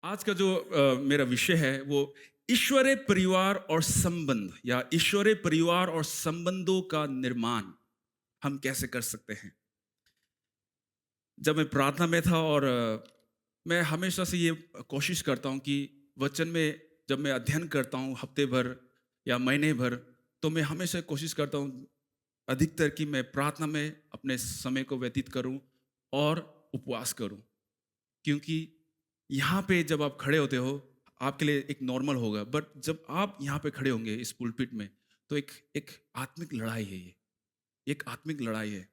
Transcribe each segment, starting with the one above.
आज का जो मेरा विषय है वो ईश्वरीय परिवार और संबंध या ईश्वरीय परिवार और संबंधों का निर्माण हम कैसे कर सकते हैं। जब मैं प्रार्थना में था और मैं हमेशा से ये कोशिश करता हूँ कि वचन में जब मैं अध्ययन करता हूँ हफ्ते भर या महीने भर, तो मैं हमेशा कोशिश करता हूँ अधिकतर कि मैं प्रार्थना में अपने समय को व्यतीत करूँ और उपवास करूँ। क्योंकि यहाँ पे जब आप खड़े होते हो आपके लिए एक नॉर्मल होगा, बट जब आप यहाँ पे खड़े होंगे इस पुलपिट में, तो एक एक आत्मिक लड़ाई है ये। एक आत्मिक लड़ाई है।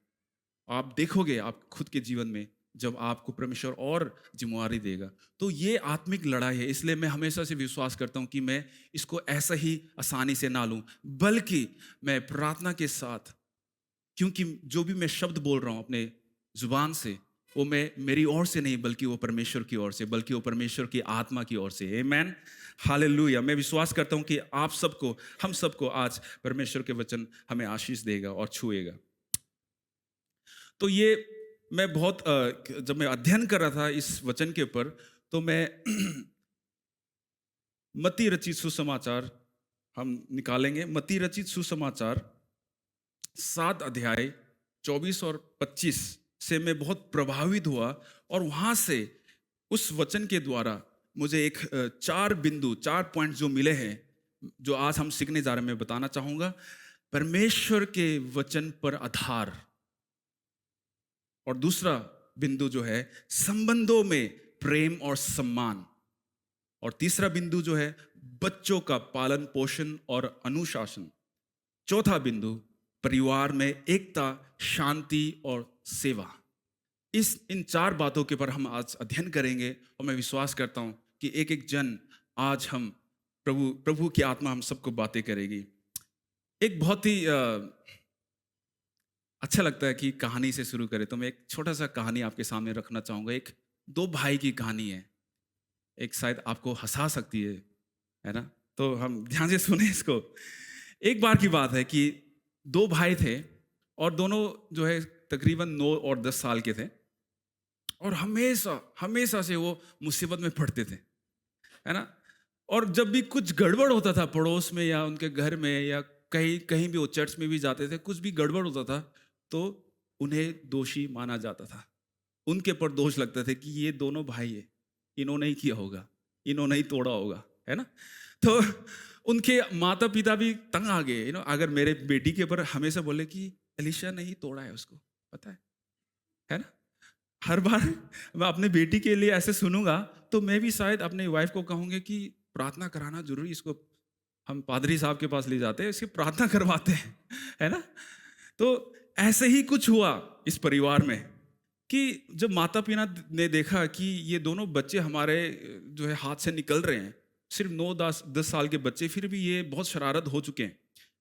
आप देखोगे आप खुद के जीवन में जब आपको परमेश्वर और जिम्मेवारी देगा, तो ये आत्मिक लड़ाई है। इसलिए मैं हमेशा से विश्वास करता हूँ कि मैं इसको ऐसा ही आसानी से ना लूँ, बल्कि मैं प्रार्थना के साथ, क्योंकि जो भी मैं शब्द बोल रहा हूँ अपने जुबान से, वो मैं मेरी ओर से नहीं बल्कि वो परमेश्वर की ओर से, बल्कि वो परमेश्वर की आत्मा की ओर से। आमेन, हालेलुया। मैं विश्वास करता हूँ कि आप सबको, हम सबको आज परमेश्वर के वचन हमें आशीष देगा और छुएगा। तो ये मैं बहुत जब मैं अध्ययन कर रहा था इस वचन के ऊपर, तो मैं मत्ती रचित सुसमाचार हम निकालेंगे। मत्ती रचित सुसमाचार 7 अध्याय 24 और 25 से मैं बहुत प्रभावित हुआ, और वहां से उस वचन के द्वारा मुझे एक 4 बिंदु, 4 पॉइंट जो मिले हैं, जो आज हम सीखने जा रहे हैं, मैं बताना चाहूंगा। परमेश्वर के वचन पर आधार, और दूसरा बिंदु जो है संबंधों में प्रेम और सम्मान, और तीसरा बिंदु जो है बच्चों का पालन पोषण और अनुशासन, चौथा बिंदु परिवार में एकता, शांति और सेवा। इन 4 बातों के ऊपर हम आज अध्ययन करेंगे, और मैं विश्वास करता हूं कि एक एक जन आज हम प्रभु प्रभु की आत्मा हम सबको बातें करेगी। एक बहुत ही अच्छा लगता है कि कहानी से शुरू करें, तो मैं एक छोटा सा कहानी आपके सामने रखना चाहूंगा। एक 2 भाई की कहानी है। एक शायद आपको हंसा सकती है ना? तो हम ध्यान से सुने इसको। एक बार की बात है कि 2 भाई थे, और दोनों जो है तकरीबन 9 और 10 साल के थे, और हमेशा हमेशा से वो मुसीबत में पड़ते थे, है ना? और जब भी कुछ गड़बड़ होता था पड़ोस में या उनके घर में या कहीं कहीं भी, वो चर्च में भी जाते थे, कुछ भी गड़बड़ होता था तो उन्हें दोषी माना जाता था। उनके पर दोष लगता था कि ये दोनों भाई है, इन्होंने ही किया होगा, इन्होंने ही तोड़ा होगा, है ना? तो उनके माता पिता भी तंग आ गए, अगर मेरे बेटी के ऊपर हमेशा बोले कि एलिशा ने ही तोड़ा है उसको, पता है ना? हर बार मैं अपने बेटी के लिए ऐसे सुनूंगा, तो मैं भी शायद अपने वाइफ को कहूंगी कि प्रार्थना कराना जरूरी, इसको हम पादरी साहब के पास ले जाते हैं, इसकी प्रार्थना करवाते हैं, है ना? तो ऐसे ही कुछ हुआ इस परिवार में कि जब माता पिता ने देखा कि ये दोनों बच्चे हमारे जो है हाथ से निकल रहे हैं, सिर्फ 9 10 10 साल के बच्चे, फिर भी ये बहुत शरारत हो चुके हैं,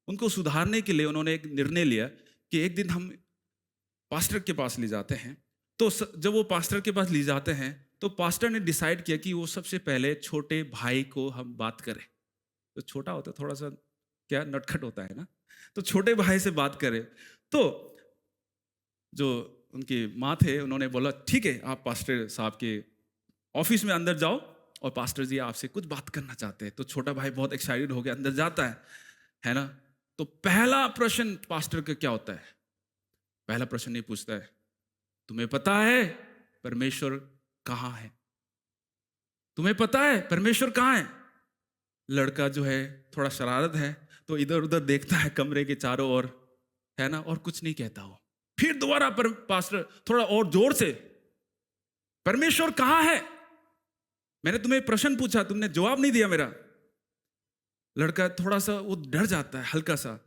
उनको सुधारने के लिए उन्होंने एक निर्णय लिया कि एक दिन हम पास्टर के पास ले जाते हैं। तो जब वो पास्टर के पास ले जाते हैं, तो पास्टर ने डिसाइड किया कि वो सबसे पहले छोटे भाई को हम बात करें। तो छोटा होता है थोड़ा सा, क्या नटखट होता है ना, तो छोटे भाई से बात करें। तो जो उनकी माँ थे उन्होंने बोला ठीक है, आप पास्टर साहब के ऑफिस में अंदर जाओ, और पास्टर जी आपसे कुछ बात करना चाहते हैं। तो छोटा भाई बहुत एक्साइटेड हो गया, अंदर जाता है ना? तो पहला प्रश्न पास्टर का क्या होता है? पहला प्रश्न ये पूछता है, तुम्हें पता है परमेश्वर कहाँ है? तुम्हें पता है परमेश्वर कहाँ है? लड़का जो है थोड़ा शरारत है, तो इधर उधर देखता है कमरे के चारों ओर, है ना, और कुछ नहीं कहता हो। फिर दोबारा पर पास्टर थोड़ा और जोर से, परमेश्वर कहाँ है? मैंने तुम्हें प्रश्न पूछा, तुमने जवाब नहीं दिया मेरा। लड़का थोड़ा सा वो डर जाता है हल्का सा,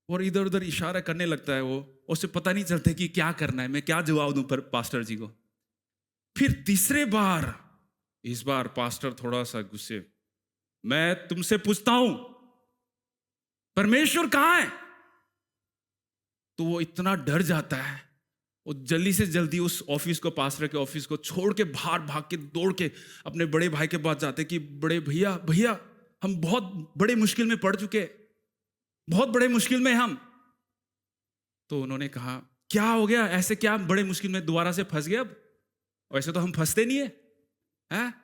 और इधर उधर इशारा करने लगता है। वो उसे पता नहीं चलता कि क्या करना है, मैं क्या जवाब दूं पर पास्टर जी को। फिर तीसरे बार, इस बार पास्टर थोड़ा सा गुस्से, मैं तुमसे पूछता हूं परमेश्वर कहां है? तो वो इतना डर जाता है, वो जल्दी से जल्दी उस ऑफिस को, पास्टर के ऑफिस को छोड़ के बाहर भाग के दौड़ के अपने बड़े भाई के पास जाते कि बड़े भैया भैया, हम बहुत बड़े मुश्किल में पड़ चुके, बहुत बड़े मुश्किल में हम। तो उन्होंने कहा क्या हो गया, ऐसे क्या बड़े मुश्किल में दोबारा से फंस गए? अब वैसे तो हम फंसते नहीं है, हैं?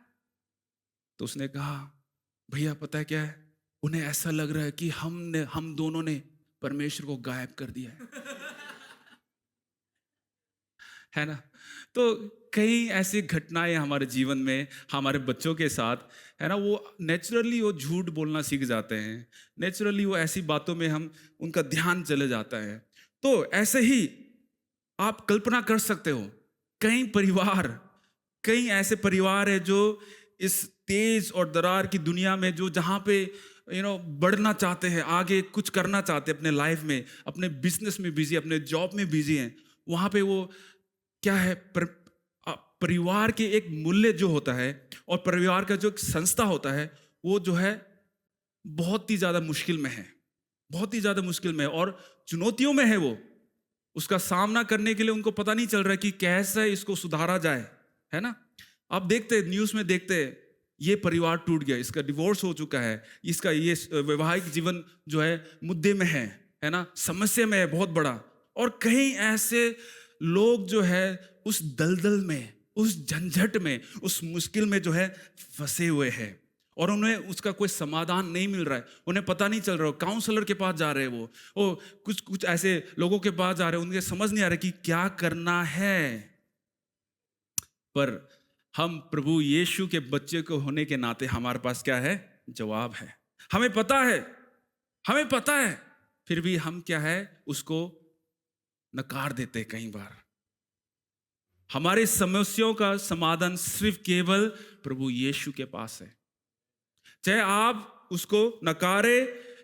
तो उसने कहा, भैया पता है क्या है, उन्हें ऐसा लग रहा है कि हम दोनों ने परमेश्वर को गायब कर दिया है ना। तो कई ऐसी घटनाएं हमारे जीवन में, हमारे बच्चों के साथ, है ना, वो नेचुरली वो झूठ बोलना सीख जाते हैं, नेचुरली वो ऐसी बातों में हम उनका ध्यान चले जाता है। तो ऐसे ही आप कल्पना कर सकते हो, कई परिवार, कई ऐसे परिवार है जो इस तेज और दरार की दुनिया में, जो जहाँ पे बढ़ना चाहते हैं, आगे कुछ करना चाहते हैं अपने लाइफ में, अपने बिजनेस में बिजी, अपने जॉब में बिजी हैं, वहाँ पे वो क्या है, परिवार के एक मूल्य जो होता है और परिवार का जो एक संस्था होता है, वो जो है बहुत ही ज्यादा मुश्किल में है, बहुत ही ज्यादा मुश्किल में है और चुनौतियों में है। वो उसका सामना करने के लिए उनको पता नहीं चल रहा है कि कैसे इसको सुधारा जाए, है ना। आप देखते हैं, न्यूज़ में देखते हैं, ये परिवार टूट गया, इसका डिवोर्स हो चुका है, इसका ये वैवाहिक जीवन जो है मुद्दे में है ना, समस्या में है बहुत बड़ा। और कहीं ऐसे लोग जो है उस दलदल में, उस झंझट में, उस मुश्किल में जो है फंसे हुए हैं और उन्हें उसका कोई समाधान नहीं मिल रहा है, उन्हें पता नहीं चल रहा है। काउंसलर के पास जा रहे हैं, वो कुछ ऐसे लोगों के पास जा रहे हैं, उनके समझ नहीं आ रहा कि क्या करना है। पर हम प्रभु यीशु के बच्चे को होने के नाते हमारे पास क्या है, जवाब है। हमें पता है, हमें पता है, फिर भी हम क्या है, उसको नकार देते हैं। कई बार हमारी समस्याओं का समाधान सिर्फ केवल प्रभु यीशु के पास है। चाहे आप उसको नकारे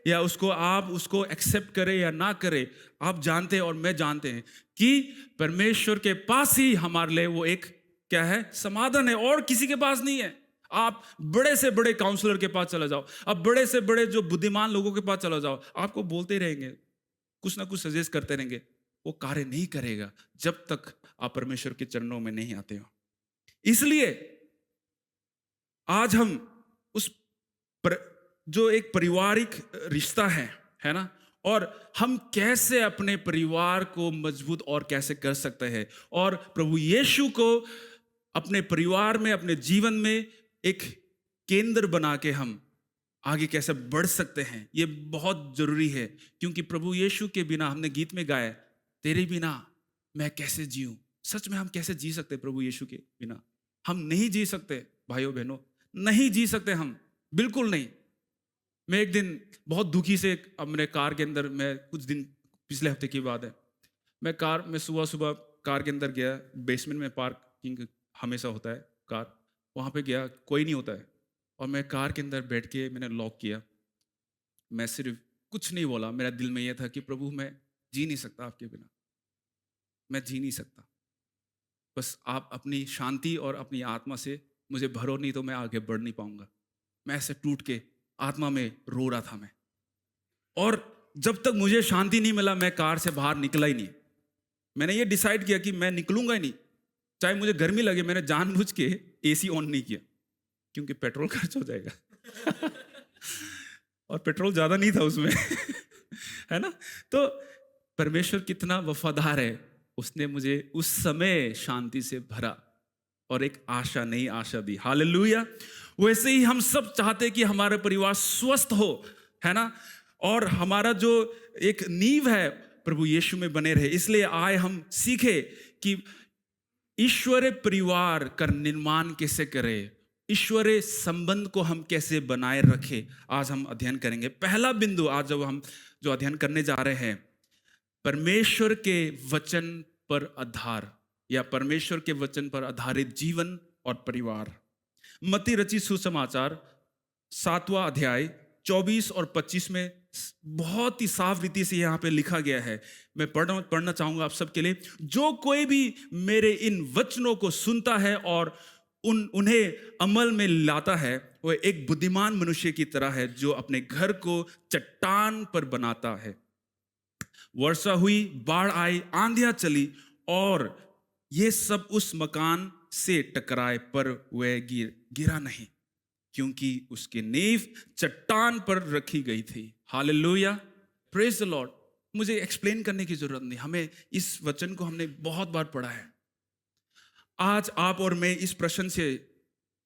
या आप उसको एक्सेप्ट करें या ना करें, आप जानते हैं और मैं जानते हैं कि परमेश्वर के पास ही हमारे लिए वो एक क्या है, समाधान है, और किसी के पास नहीं है। आप बड़े से बड़े काउंसलर के पास चला जाओ, आप बड़े से बड़े जो बुद्धिमान लोगों के पास चला जाओ, आपको बोलते रहेंगे, कुछ ना कुछ सजेस्ट करते रहेंगे, वो कार्य नहीं करेगा जब तक आप परमेश्वर के चरणों में नहीं आते हो। इसलिए आज हम उस जो एक पारिवारिक रिश्ता है ना, और हम कैसे अपने परिवार को मजबूत और कैसे कर सकते हैं, और प्रभु यीशु को अपने परिवार में, अपने जीवन में एक केंद्र बना के हम आगे कैसे बढ़ सकते हैं, ये बहुत जरूरी है। क्योंकि प्रभु यीशु के बिना, हमने गीत में गाया, तेरे बिना मैं कैसे जीऊं। सच में हम कैसे जी सकते प्रभु यीशु के बिना? हम नहीं जी सकते भाइयों बहनों, नहीं जी सकते हम, बिल्कुल नहीं। मैं एक दिन बहुत दुखी से अपने कार के अंदर, मैं कुछ दिन, पिछले हफ्ते की बात है, मैं सुबह सुबह कार के अंदर गया, बेसमेंट में पार्किंग हमेशा होता है कार, वहाँ पे गया, कोई नहीं होता है, और मैं कार के अंदर बैठ के मैंने लॉक किया। मैं सिर्फ कुछ नहीं बोला, मेरा दिल में यह था कि प्रभु मैं जी नहीं सकता आपके बिना, मैं जी नहीं सकता, बस आप अपनी शांति और अपनी आत्मा से मुझे भरो, नहीं तो मैं आगे बढ़ नहीं पाऊंगा। मैं ऐसे टूट के आत्मा में रो रहा था मैं, और जब तक मुझे शांति नहीं मिला मैं कार से बाहर निकला ही नहीं। मैंने ये डिसाइड किया कि मैं निकलूंगा ही नहीं, चाहे मुझे गर्मी लगे। मैंने जानबूझ के एसी ऑन नहीं किया, क्योंकि पेट्रोल खर्च हो जाएगा और पेट्रोल ज्यादा नहीं था उसमें है ना। तो परमेश्वर कितना वफादार है, उसने मुझे उस समय शांति से भरा और एक आशा, नई आशा दी। हालेलुया। वैसे ही हम सब चाहते हैं कि हमारा परिवार स्वस्थ हो, है ना, और हमारा जो एक नींव है प्रभु यीशु में बने रहे। इसलिए आए हम सीखे कि ईश्वरीय परिवार का निर्माण कैसे करें, ईश्वरीय संबंध को हम कैसे बनाए रखें, आज हम अध्ययन करेंगे। पहला बिंदु आज जब हम जो अध्ययन करने जा रहे हैं, परमेश्वर के वचन पर आधार, या परमेश्वर के वचन पर आधारित जीवन और परिवार। मत्ती रचित सुसमाचार 7वां अध्याय 24 और 25 में बहुत ही साफ रीति से यहाँ पे लिखा गया है। मैं पढ़ना चाहूंगा आप सबके लिए। जो कोई भी मेरे इन वचनों को सुनता है और उन्हें अमल में लाता है, वह एक बुद्धिमान मनुष्य की तरह है जो अपने घर को चट्टान पर बनाता है। वर्षा हुई, बाढ़ आई, आंधियां चली, और ये सब उस मकान से टकराए, पर वह गिरा नहीं, क्योंकि उसकी नींव चट्टान पर रखी गई थी। Hallelujah, praise the Lord. मुझे एक्सप्लेन करने की जरूरत नहीं, हमें इस वचन को हमने बहुत बार पढ़ा है। आज आप और मैं इस प्रश्न से,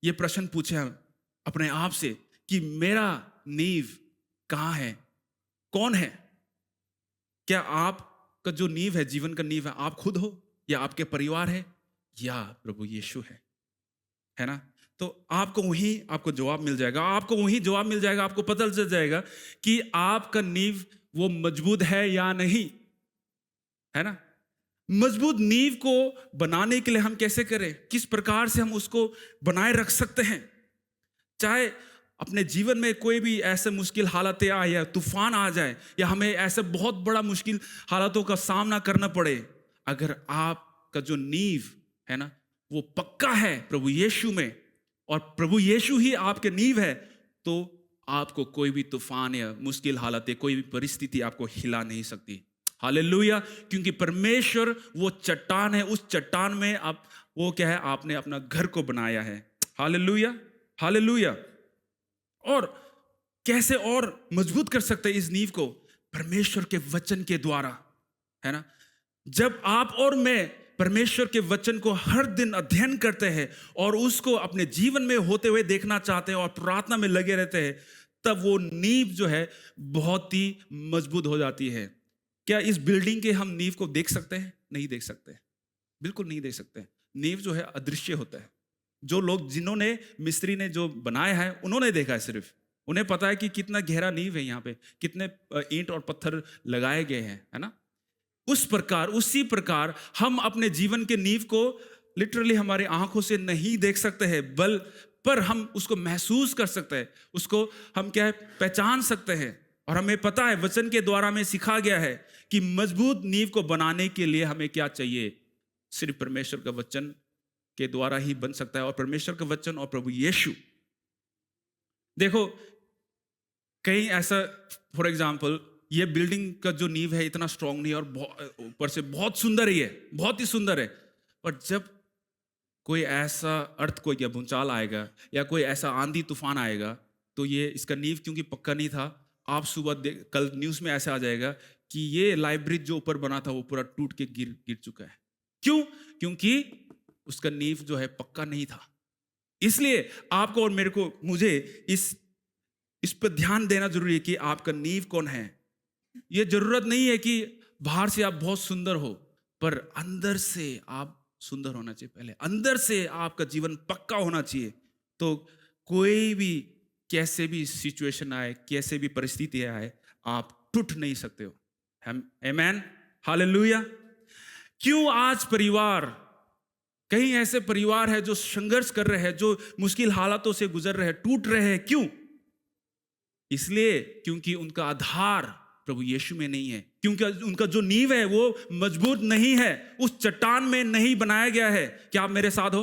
ये प्रश्न पूछे हम अपने आप से कि मेरा नींव कहाँ है, कौन है? क्या आपका जो नींव है, जीवन का नींव है, आप खुद हो या आपके परिवार है या प्रभु यीशु है ना? तो आपको जवाब मिल जाएगा, आपको वही जवाब मिल जाएगा, आपको पता चल जाएगा कि आपका नींव वो मजबूत है या नहीं, है ना? मजबूत नींव को बनाने के लिए हम कैसे करें, किस प्रकार से हम उसको बनाए रख सकते हैं? चाहे अपने जीवन में कोई भी ऐसे मुश्किल हालातें आए या तूफान आ जाए या हमें ऐसे बहुत बड़ा मुश्किल हालातों का सामना करना पड़े, अगर आपका जो नींव है ना वो पक्का है प्रभु यीशु में और प्रभु यीशु ही आपके नींव है, तो आपको कोई भी तूफान या मुश्किल हालतें, कोई भी परिस्थिति आपको हिला नहीं सकती। हालेलुया! क्योंकि परमेश्वर वो चट्टान है, उस चट्टान में आप वो क्या है, आपने अपना घर को बनाया है। Hallelujah, hallelujah. और कैसे और मजबूत कर सकते हैं इस नींव को? परमेश्वर के वचन के द्वारा, है ना? जब आप और मैं परमेश्वर के वचन को हर दिन अध्ययन करते हैं और उसको अपने जीवन में होते हुए देखना चाहते हैं और प्रार्थना में लगे रहते हैं, तब वो नींव जो है बहुत ही मजबूत हो जाती है। क्या इस बिल्डिंग के हम नींव को देख सकते हैं? नहीं देख सकते, बिल्कुल नहीं देख सकते। नींव जो है अदृश्य होता है। जो लोग, जिन्होंने, मिस्त्री ने जो बनाया है, उन्होंने देखा है सिर्फ, उन्हें पता है कि कितना गहरा नींव है, यहाँ पे कितने ईंट और पत्थर लगाए गए हैं, है ना? उसी प्रकार हम अपने जीवन के नींव को लिटरली हमारी आंखों से नहीं देख सकते हैं, पर हम उसको महसूस कर सकते हैं, उसको हम क्या है, पहचान सकते हैं। और हमें पता है, वचन के द्वारा हमें सिखा गया है कि मजबूत नींव को बनाने के लिए हमें क्या चाहिए? सिर्फ परमेश्वर का वचन के द्वारा ही बन सकता है, और परमेश्वर का वचन और प्रभु यीशु। देखो, कहीं ऐसा, फॉर एग्जाम्पल, ये बिल्डिंग का जो नींव है इतना स्ट्रांग नहीं है और ऊपर से बहुत सुंदर ही है, बहुत ही सुंदर है, पर जब कोई ऐसा अर्थक्वेक या भूचाल आएगा या कोई ऐसा आंधी तूफान आएगा, तो ये इसका नींव क्योंकि पक्का नहीं था, आप सुबह कल न्यूज में ऐसा आ जाएगा कि ये लाइब्रेरी जो ऊपर बना था वो पूरा टूट के गिर चुका है। क्यों? क्योंकि उसका नींव जो है पक्का नहीं था। इसलिए आपको और मेरे को, मुझे इस पर ध्यान देना जरूरी है कि आपका नींव कौन है। ये जरूरत नहीं है कि बाहर से आप बहुत सुंदर हो, पर अंदर से आप सुंदर होना चाहिए। पहले अंदर से आपका जीवन पक्का होना चाहिए, तो कोई भी कैसे भी सिचुएशन आए, कैसे भी परिस्थिति आए, आप टूट नहीं सकते हो। आमेन, हालेलुया। क्यों आज कहीं ऐसे परिवार है जो संघर्ष कर रहे हैं, जो मुश्किल हालातों से गुजर रहे हैं, टूट रहे हैं? क्यों? इसलिए क्योंकि उनका आधार प्रभु यीशु में नहीं है, क्योंकि उनका जो नींव है वो मजबूत नहीं है, उस चट्टान में नहीं बनाया गया है। क्या आप मेरे साथ हो?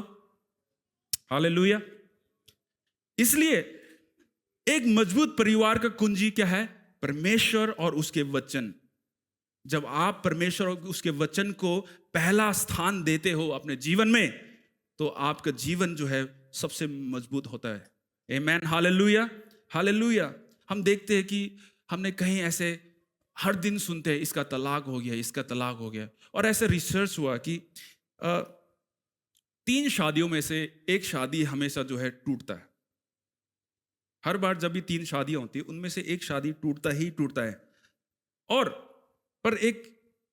हालेलुया। इसलिए एक मजबूत परिवार का कुंजी क्या है? परमेश्वर और उसके वचन। जब आप परमेश्वर और उसके वचन को पहला स्थान देते हो अपने जीवन में, तो आपका जीवन जो है सबसे मजबूत होता है। आमेन, हालेलुया, हालेलुया। हम देखते हैं कि हमने कहीं ऐसे हर दिन सुनते हैं, इसका तलाक हो गया, इसका तलाक हो गया, और ऐसे रिसर्च हुआ कि 3 शादियों में से एक शादी हमेशा जो है टूटता है। हर बार जब भी 3 शादियां होती है, उनमें से एक शादी टूटता ही टूटता है। पर एक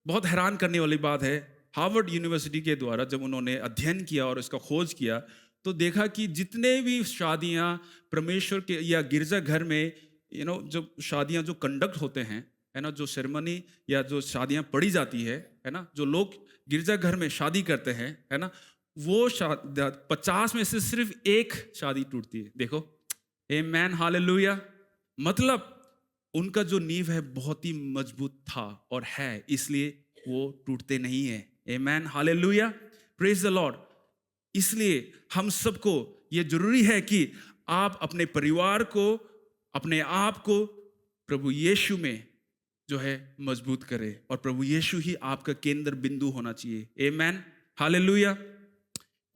बहुत हैरान करने वाली बात है, हार्वर्ड यूनिवर्सिटी के द्वारा जब उन्होंने अध्ययन किया और इसका खोज किया, तो देखा कि जितने भी शादियां परमेश्वर के या गिरजा घर में जो शादियां जो कंडक्ट होते हैं, है ना, जो सेरेमनी या जो शादियां पढ़ी जाती है ना, जो लोग गिरजा घर में शादी करते हैं, है ना, वो 50 में से सिर्फ एक शादी टूटती है। देखो, आमेन, हालेलुया। मतलब उनका जो नींव है बहुत ही मजबूत था और है, इसलिए वो टूटते नहीं है। आमेन, हालेलुया, प्रेज द लॉर्ड। इसलिए हम सबको ये जरूरी है कि आप अपने परिवार को, अपने आप को प्रभु यीशु में जो है मजबूत करें, और प्रभु यीशु ही आपका केंद्र बिंदु होना चाहिए। आमेन, हालेलुया।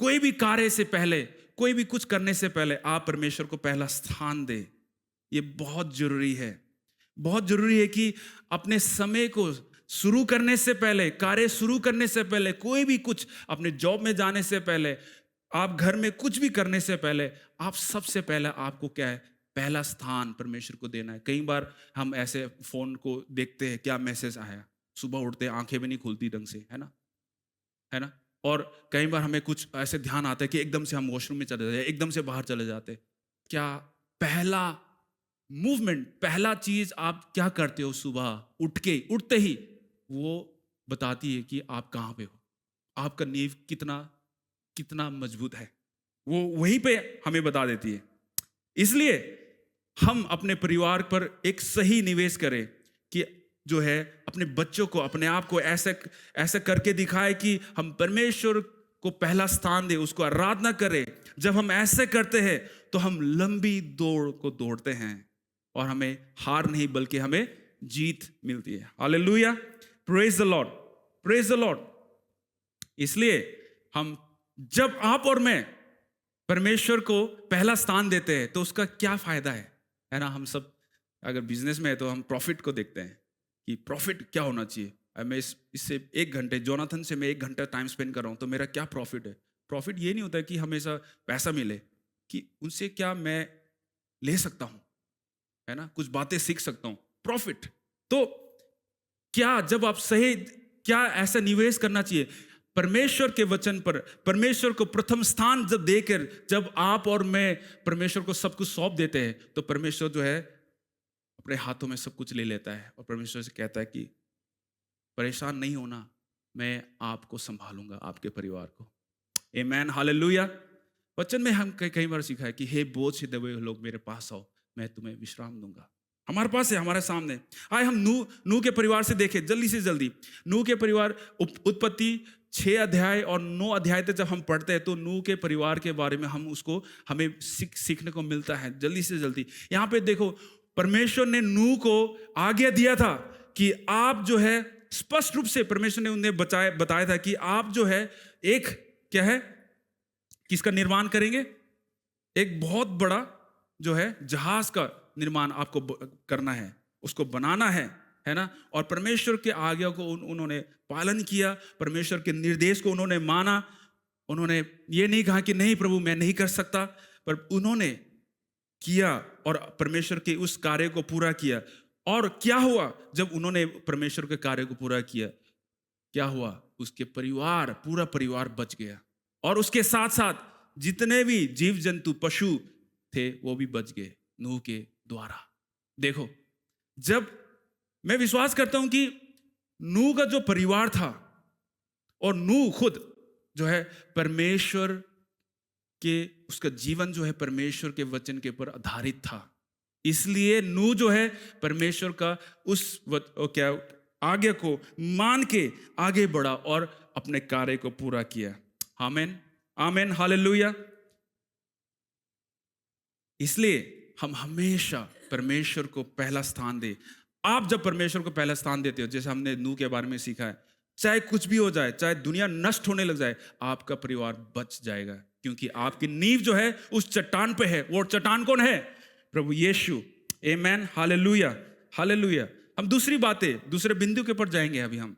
कोई भी कार्य से पहले, कोई भी कुछ करने से पहले आप परमेश्वर को पहला स्थान दें। ये बहुत जरूरी है, बहुत जरूरी है कि अपने समय को शुरू करने से पहले, कार्य शुरू करने से पहले, कोई भी कुछ अपने जॉब में जाने से पहले, आप घर में कुछ भी करने से पहले आप सबसे पहले आपको क्या है, पहला स्थान परमेश्वर को देना है। कई बार हम ऐसे फोन को देखते हैं, क्या मैसेज आया, सुबह उठते हैं आंखें भी नहीं खुलती ढंग से, है ना, है ना। और कई बार हमें कुछ ऐसे ध्यान आता है कि एकदम से हम वॉशरूम में चले जाते, एकदम से बाहर चले जाते। क्या पहला मूवमेंट, पहला चीज आप क्या करते हो सुबह उठते ही, वो बताती है कि आप कहाँ पे हो, आपका नींव कितना कितना मजबूत है, वो वहीं पे हमें बता देती है। इसलिए हम अपने परिवार पर एक सही निवेश करें कि जो है अपने बच्चों को, अपने आप को ऐसे ऐसे करके दिखाए कि हम परमेश्वर को पहला स्थान दे, उसको आराधना करें। जब हम ऐसे करते हैं तो हम लंबी दौड़ को दौड़ते हैं और हमें हार नहीं बल्कि हमें जीत मिलती है। Hallelujah, praise the Lord, praise the Lord. इसलिए हम, जब आप और मैं परमेश्वर को पहला स्थान देते हैं तो उसका क्या फायदा है ना। हम सब अगर बिजनेस में है तो हम प्रॉफिट को देखते हैं कि प्रॉफिट क्या होना चाहिए। मैं इससे 1 घंटे, जोनाथन से मैं 1 घंटा टाइम स्पेंड कर रहा हूँ तो मेरा क्या प्रॉफिट है। प्रॉफिट ये नहीं होता कि हमेशा पैसा मिले, कि उनसे क्या मैं ले सकता हूँ, है ना, कुछ बातें सीख सकता हूँ, प्रॉफिट। तो क्या जब आप सही, क्या ऐसा निवेश करना चाहिए परमेश्वर के वचन पर, परमेश्वर को प्रथम स्थान जब देकर, जब आप और मैं परमेश्वर को सब कुछ सौंप देते हैं तो परमेश्वर जो है अपने हाथों में सब कुछ ले लेता है और परमेश्वर से कहता है कि परेशान नहीं होना, मैं आपको संभालूंगा, आपके परिवार को। आमेन, हालेलुया। वचन में हम कई बार सीखा है कि हे बोझ से दबे हुए लोग मेरे पास आओ, मैं तुम्हें विश्राम दूंगा। हमारे पास है, हमारे सामने। आए हम नूह के परिवार से देखें जल्दी से जल्दी। नूह के परिवार, उत्पत्ति 6 अध्याय और 9 अध्याय तक जब हम पढ़ते हैं तो नूह के परिवार के बारे में हमें सीखने को मिलता है जल्दी से जल्दी। यहाँ पे देखो, परमेश्वर ने नूह को आज्ञा दिया था कि आप जो है, स्पष्ट रूप से परमेश्वर ने उन्हें बताया था कि आप जो है एक, क्या है, किसका निर्माण करेंगे, एक बहुत बड़ा जो है जहाज का निर्माण आपको करना है, उसको बनाना है ना। और परमेश्वर के आज्ञा को उन्होंने पालन किया, परमेश्वर के निर्देश को उन्होंने माना। उन्होंने ये नहीं कहा कि नहीं प्रभु मैं नहीं कर सकता, पर उन्होंने किया और परमेश्वर के उस कार्य को पूरा किया। और क्या हुआ जब उन्होंने परमेश्वर के कार्य को पूरा किया, क्या हुआ, उसके परिवार, पूरा परिवार बच गया और उसके साथ साथ जितने भी जीव जंतु पशु थे वो भी बच गए नूह के द्वारा। देखो, जब मैं विश्वास करता हूं कि नूह का जो परिवार था और नूह खुद जो है परमेश्वर के, उसका जीवन जो है परमेश्वर के वचन के ऊपर आधारित था, इसलिए नूह जो है परमेश्वर का उस क्या आज्ञा को मान के आगे बढ़ा और अपने कार्य को पूरा किया। आमीन, आमीन, हालेलुया। इसलिए हम हमेशा परमेश्वर को पहला स्थान दें। आप जब परमेश्वर को पहला स्थान देते हो, जैसे हमने नूह के बारे में सीखा है, चाहे कुछ भी हो जाए, चाहे दुनिया नष्ट होने लग जाए, आपका परिवार बच जाएगा, क्योंकि आपकी नींव जो है उस चट्टान पे है। वो चट्टान कौन है? प्रभु यीशु। आमेन, हालेलुया, हालेलुया। हम दूसरी बातें, दूसरे बिंदु के ऊपर जाएंगे। अभी हम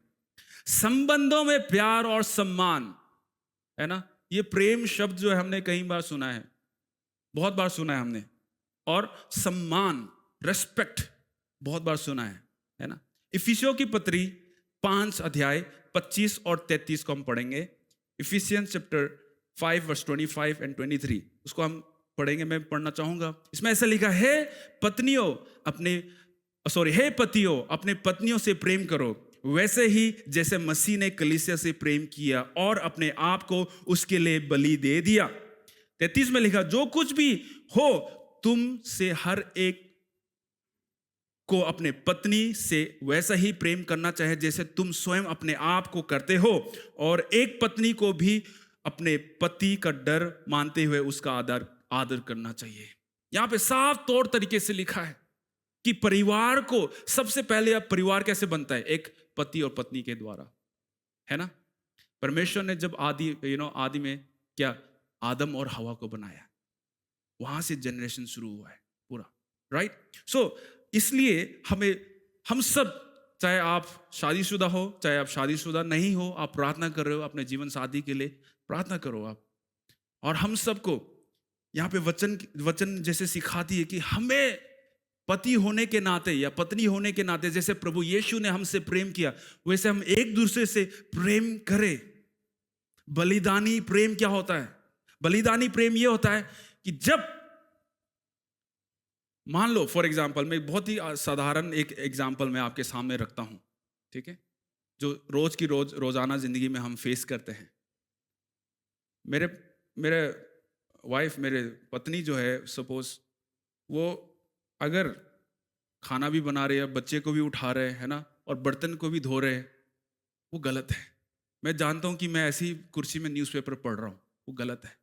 संबंधों में प्यार और सम्मान, है ना, ये प्रेम शब्द जो है हमने कई बार सुना है, बहुत बार सुना है हमने। और सम्मान, रेस्पेक्ट, बहुत बार सुना है ना। इफिसियों की पत्री 5 अध्याय 25 और 33 को हम पढ़ेंगे। इफिसियंस चैप्टर 5 वर्स 25 एंड 23, उसको हम पढ़ेंगे, मैं पढ़ना चाहूंगा। इसमें ऐसा लिखा है, हे पतियों अपने पत्नियों से प्रेम करो, वैसे ही जैसे मसीह ने कलीसिया से प्रेम किया और अपने आप को उसके लिए बलि दे दिया। 33 में लिखा, जो कुछ भी हो तुम से हर एक को अपने पत्नी से वैसा ही प्रेम करना चाहे जैसे तुम स्वयं अपने आप को करते हो, और एक पत्नी को भी अपने पति का डर मानते हुए उसका आदर करना चाहिए। यहां पे साफ तौर तरीके से लिखा है कि परिवार को सबसे पहले, अब परिवार कैसे बनता है? एक पति और पत्नी के द्वारा, है ना। परमेश्वर ने जब आदि में क्या आदम और हवा को बनाया, वहां से जनरेशन शुरू हुआ है पूरा, राइट। सो इसलिए हम सब, चाहे आप शादीशुदा हो चाहे आप शादीशुदा नहीं हो, आप प्रार्थना कर रहे हो अपने जीवन साथी के लिए, प्रार्थना करो आप। और हम सबको यहाँ पे वचन वचन जैसे सिखाती है कि हमें पति होने के नाते या पत्नी होने के नाते जैसे प्रभु यीशु ने हमसे प्रेम किया वैसे हम एक दूसरे से प्रेम करें। बलिदानी प्रेम क्या होता है? बलिदानी प्रेम ये होता है कि जब मान लो फॉर एग्जाम्पल, मैं बहुत ही साधारण एक एग्जाम्पल मैं आपके सामने रखता हूं, ठीक है, जो रोज की रोजाना जिंदगी में हम फेस करते हैं। मेरे मेरे वाइफ, मेरे पत्नी जो है, सपोज वो अगर खाना भी बना रहे हैं, बच्चे को भी उठा रहे हैं ना, और बर्तन को भी धो रहे हैं, वो गलत है। मैं जानता हूं कि मैं ऐसी कुर्सी में न्यूज़पेपर पढ़ रहा हूं, वो गलत है।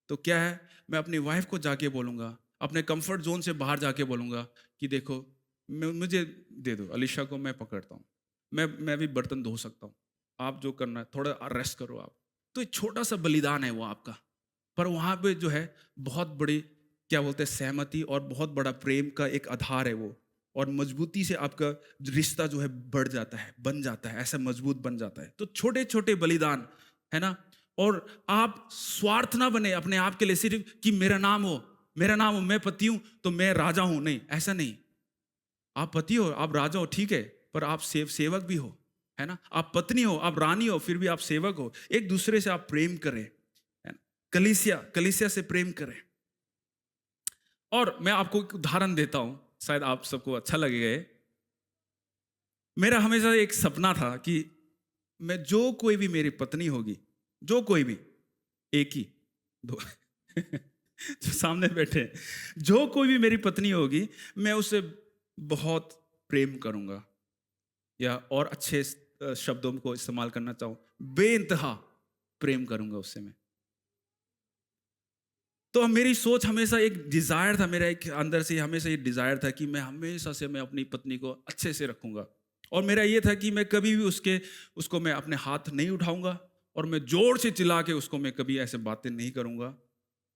तो क्या है, मैं अपनी वाइफ को जाके बोलूंगा, अपने कंफर्ट जोन से बाहर जाके बोलूंगा कि देखो मुझे दे दो, अलीशा को मैं पकड़ता हूँ, मैं भी बर्तन धो सकता हूँ, आप जो करना है थोड़ा रेस्ट करो आप। तो एक छोटा सा बलिदान है वो आपका, पर वहाँ पे जो है बहुत बड़ी क्या बोलते हैं सहमति और बहुत बड़ा प्रेम का एक आधार है वो, और मजबूती से आपका रिश्ता जो है बढ़ जाता है, बन जाता है, ऐसा मजबूत बन जाता है। तो छोटे छोटे बलिदान है ना, और आप स्वार्थ ना बने अपने आप के लिए, सिर्फ कि मेरा नाम हो, मेरा नाम हो, मैं पति हूं तो मैं राजा हूं, नहीं, ऐसा नहीं। आप पति हो, आप राजा हो, ठीक है, पर आप सेवक भी हो, है ना। आप पत्नी हो, आप रानी हो, फिर भी आप सेवक हो। एक दूसरे से आप प्रेम करें, है ना। कलीसिया से प्रेम करें। और मैं आपको एक उदाहरण देता हूं, शायद आप सबको अच्छा लगेगा। मेरा हमेशा एक सपना था कि मैं जो कोई भी मेरी पत्नी होगी, जो कोई भी, एक ही दो जो सामने बैठे हैं, जो कोई भी मेरी पत्नी होगी, मैं उसे बहुत प्रेम करूंगा, या और अच्छे शब्दों को इस्तेमाल करना चाहूं, बेइंतहा प्रेम करूंगा उससे मैं। तो मेरी सोच हमेशा एक डिजायर था, मेरा एक अंदर से हमेशा ये डिजायर था कि मैं हमेशा से मैं अपनी पत्नी को अच्छे से रखूंगा। और मेरा ये था कि मैं कभी भी उसको मैं अपने हाथ नहीं उठाऊंगा, और मैं जोर से चिल्ला के उसको मैं कभी ऐसे बातें नहीं करूंगा,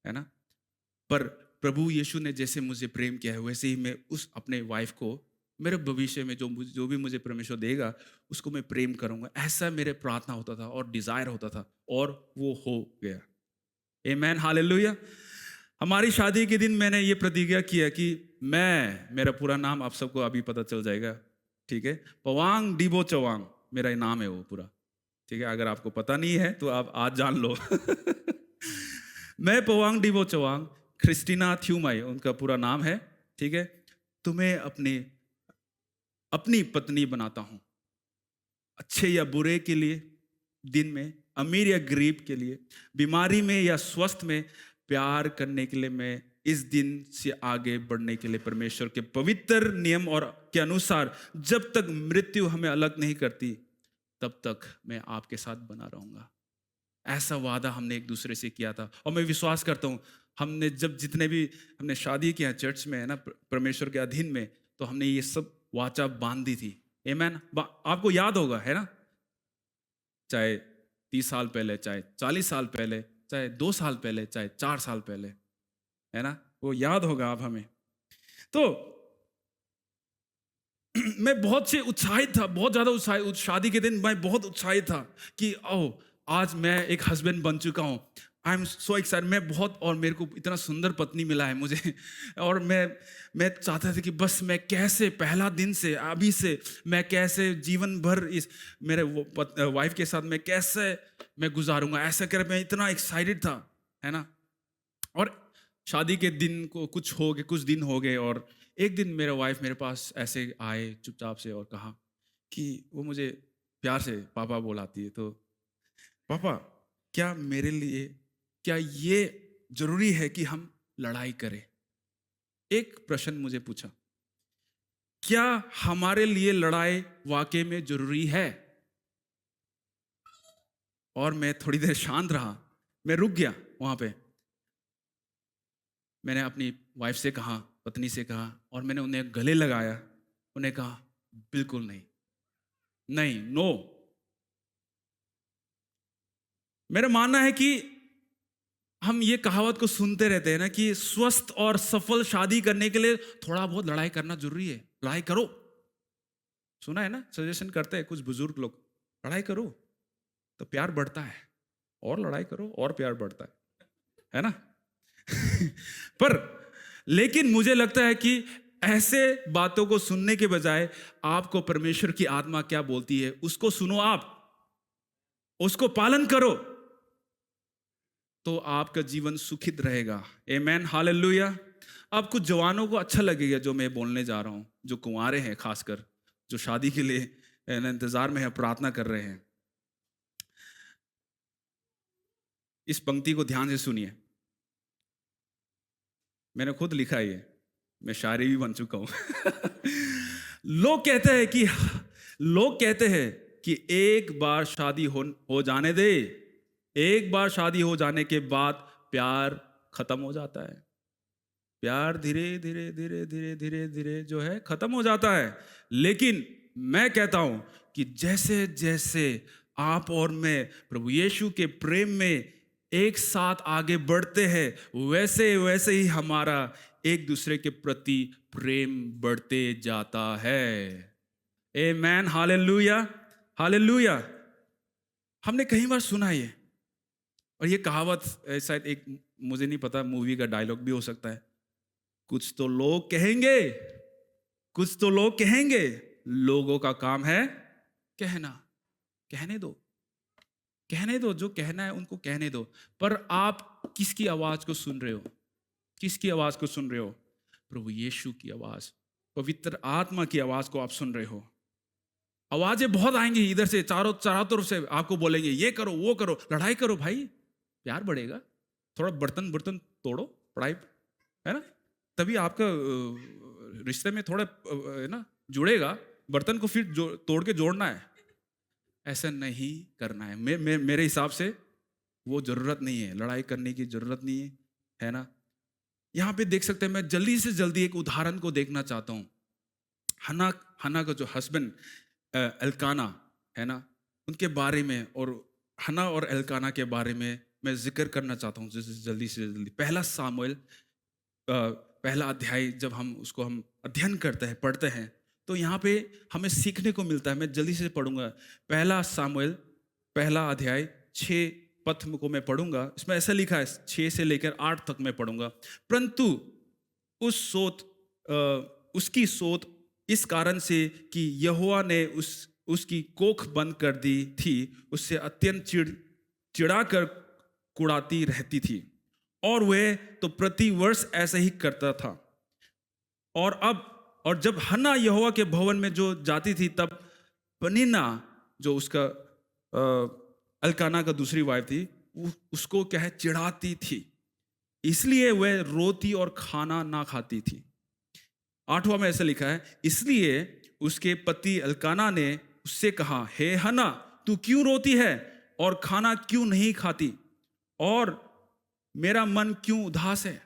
है ना। पर प्रभु यीशु ने जैसे मुझे प्रेम किया है, वैसे ही मैं उस अपने वाइफ को मेरे भविष्य में जो भी मुझे परमेश्वर देगा उसको मैं प्रेम करूंगा। ऐसा मेरे प्रार्थना होता था और डिजायर होता था, और वो हो गया। आमेन, हालेलुया। हमारी शादी के दिन मैंने ये प्रतिज्ञा किया कि मेरा पूरा नाम आप सबको अभी पता चल जाएगा, ठीक है, पवांग डिबो चवांग मेरा नाम है वो पूरा, ठीक है। अगर आपको पता नहीं है तो आप आज जान लो मैं पवांग डिबो चवांग क्रिस्टीना थ्यूमाई उनका पूरा नाम है, ठीक है। तुम्हें अपनी पत्नी बनाता हूं, अच्छे या बुरे के लिए, दिन में, अमीर या गरीब के लिए, बीमारी में या स्वस्थ में, प्यार करने के लिए, मैं इस दिन से आगे बढ़ने के लिए परमेश्वर के पवित्र नियम और के अनुसार जब तक मृत्यु हमें अलग नहीं करती तब तक मैं आपके साथ बना रहूंगा। ऐसा वादा हमने एक दूसरे से किया था, और मैं विश्वास करता हूं हमने जब जितने भी हमने शादी किया चर्च में, है ना, परमेश्वर के अधीन में, तो हमने ये सब वाचा बांधी थी। आमीन। आपको याद होगा, है ना, चाहे 30 साल पहले, चाहे 40 साल पहले, चाहे 2 साल पहले, चाहे 4 साल पहले, है ना, वो याद होगा आप हमें। तो मैं बहुत से उत्साहित था, बहुत ज्यादा उत्साहित, शादी के दिन मैं बहुत उत्साहित था कि ओह आज मैं एक हस्बैंड बन चुका हूँ। आई एम सो एक्साइटेड, मैं बहुत, और मेरे को इतना सुंदर पत्नी मिला है मुझे और मैं चाहता था कि बस मैं कैसे पहला दिन से अभी से मैं कैसे जीवन भर इस मेरे वाइफ के साथ मैं कैसे मैं गुजारूंगा, ऐसा कर मैं इतना एक्साइटेड था, है ना। और शादी के दिन को कुछ दिन हो गए, और एक दिन मेरा वाइफ मेरे पास ऐसे आए चुपचाप से और कहा कि वो मुझे प्यार से पापा बुलाती है, तो पापा क्या मेरे लिए, क्या ये जरूरी है कि हम लड़ाई करें? एक प्रश्न मुझे पूछा, क्या हमारे लिए लड़ाई वाकई में जरूरी है? और मैं थोड़ी देर शांत रहा, मैं रुक गया वहां पे। मैंने अपनी वाइफ से कहा, पत्नी से कहा, और मैंने उन्हें गले लगाया, उन्हें कहा बिल्कुल नहीं, नहीं, नो। मेरा मानना है कि हम ये कहावत को सुनते रहते हैं ना कि स्वस्थ और सफल शादी करने के लिए थोड़ा बहुत लड़ाई करना जरूरी है, लड़ाई करो। सुना है ना, सजेशन करते हैं कुछ बुजुर्ग लोग, लड़ाई करो तो प्यार बढ़ता है, और लड़ाई करो और प्यार बढ़ता है। है ना? पर लेकिन मुझे लगता है कि ऐसे बातों को सुनने के बजाय आपको परमेश्वर की आत्मा क्या बोलती है उसको सुनो, आप उसको पालन करो, तो आपका जीवन सुखित रहेगा। आमेन, हालेलुया। अब कुछ जवानों को अच्छा लगेगा जो मैं बोलने जा रहा हूं, जो कुंवारे हैं, खासकर जो शादी के लिए इंतजार में है, प्रार्थना कर रहे हैं। इस पंक्ति को ध्यान से सुनिए। मैंने खुद लिखा है ये, मैं शायरी भी बन चुका हूं। लोग कहते हैं कि लोग कहते हैं कि एक बार शादी हो जाने दे, एक बार शादी हो जाने के बाद प्यार खत्म हो जाता है। प्यार धीरे धीरे धीरे धीरे धीरे धीरे जो है खत्म हो जाता है। लेकिन मैं कहता हूं कि जैसे जैसे आप और मैं प्रभु यीशु के प्रेम में एक साथ आगे बढ़ते हैं, वैसे वैसे ही हमारा एक दूसरे के प्रति प्रेम बढ़ते जाता है। आमेन, हालेलुया, हालेलुया। हमने कई बार सुना ये, और ये कहावत शायद एक, मुझे नहीं पता, मूवी का डायलॉग भी हो सकता है। कुछ तो लोग कहेंगे, कुछ तो लोग कहेंगे, लोगों का काम है कहना। कहने दो, कहने दो, जो कहना है उनको कहने दो। पर आप किसकी आवाज को सुन रहे हो? किसकी आवाज को सुन रहे हो? प्रभु यीशु की आवाज, पवित्र आत्मा की आवाज को आप सुन रहे हो। आवाजें बहुत आएंगी इधर से, चारों चारों तरफ से आपको बोलेंगे ये करो वो करो, लड़ाई करो भाई, प्यार बढ़ेगा। थोड़ा बर्तन बर्तन तोड़ो, पढ़ाई, है ना, तभी आपका रिश्ते में थोड़ा है ना जुड़ेगा। बर्तन को फिर तोड़ के जोड़ना है, ऐसा नहीं करना है। मेरे हिसाब से वो जरूरत नहीं है, लड़ाई करने की जरूरत नहीं है, है ना। यहाँ पे देख सकते हैं, मैं जल्दी से जल्दी एक उदाहरण को देखना चाहता हूँ। हन्ना का जो हस्बैंड एल्काना है ना, उनके बारे में, और हन्ना और एल्काना के बारे में मैं जिक्र करना चाहता हूँ जल्दी से जल्दी। पहला सामुएल पहला अध्याय जब हम उसको अध्ययन करते हैं, पढ़ते हैं, तो यहाँ पे हमें सीखने को मिलता है। मैं जल्दी से पढ़ूंगा। पहला सामुएल पहला अध्याय 6 पद को मैं पढ़ूंगा। इसमें ऐसा लिखा है, 6 से लेकर 8 तक मैं पढ़ूंगा। परंतु उसकी सोच इस कारण से कि यहोवा ने उसकी कोख बंद कर दी थी, उससे अत्यंत चिढ़ा कर कुड़ाती रहती थी, और वह तो प्रति वर्ष ऐसा ही करता था। और जब हन्ना यहोवा के भवन में जो जाती थी, तब पनीना जो उसका अल्काना का दूसरी वाइफ थी, उसको क्या है, चिढ़ाती थी, इसलिए वह रोती और खाना ना खाती थी। 8वां में ऐसा लिखा है, इसलिए उसके पति अल्काना ने उससे कहा, हे हन्ना, तू क्यों रोती है और खाना क्यों नहीं खाती, और मेरा मन क्यों उदास है?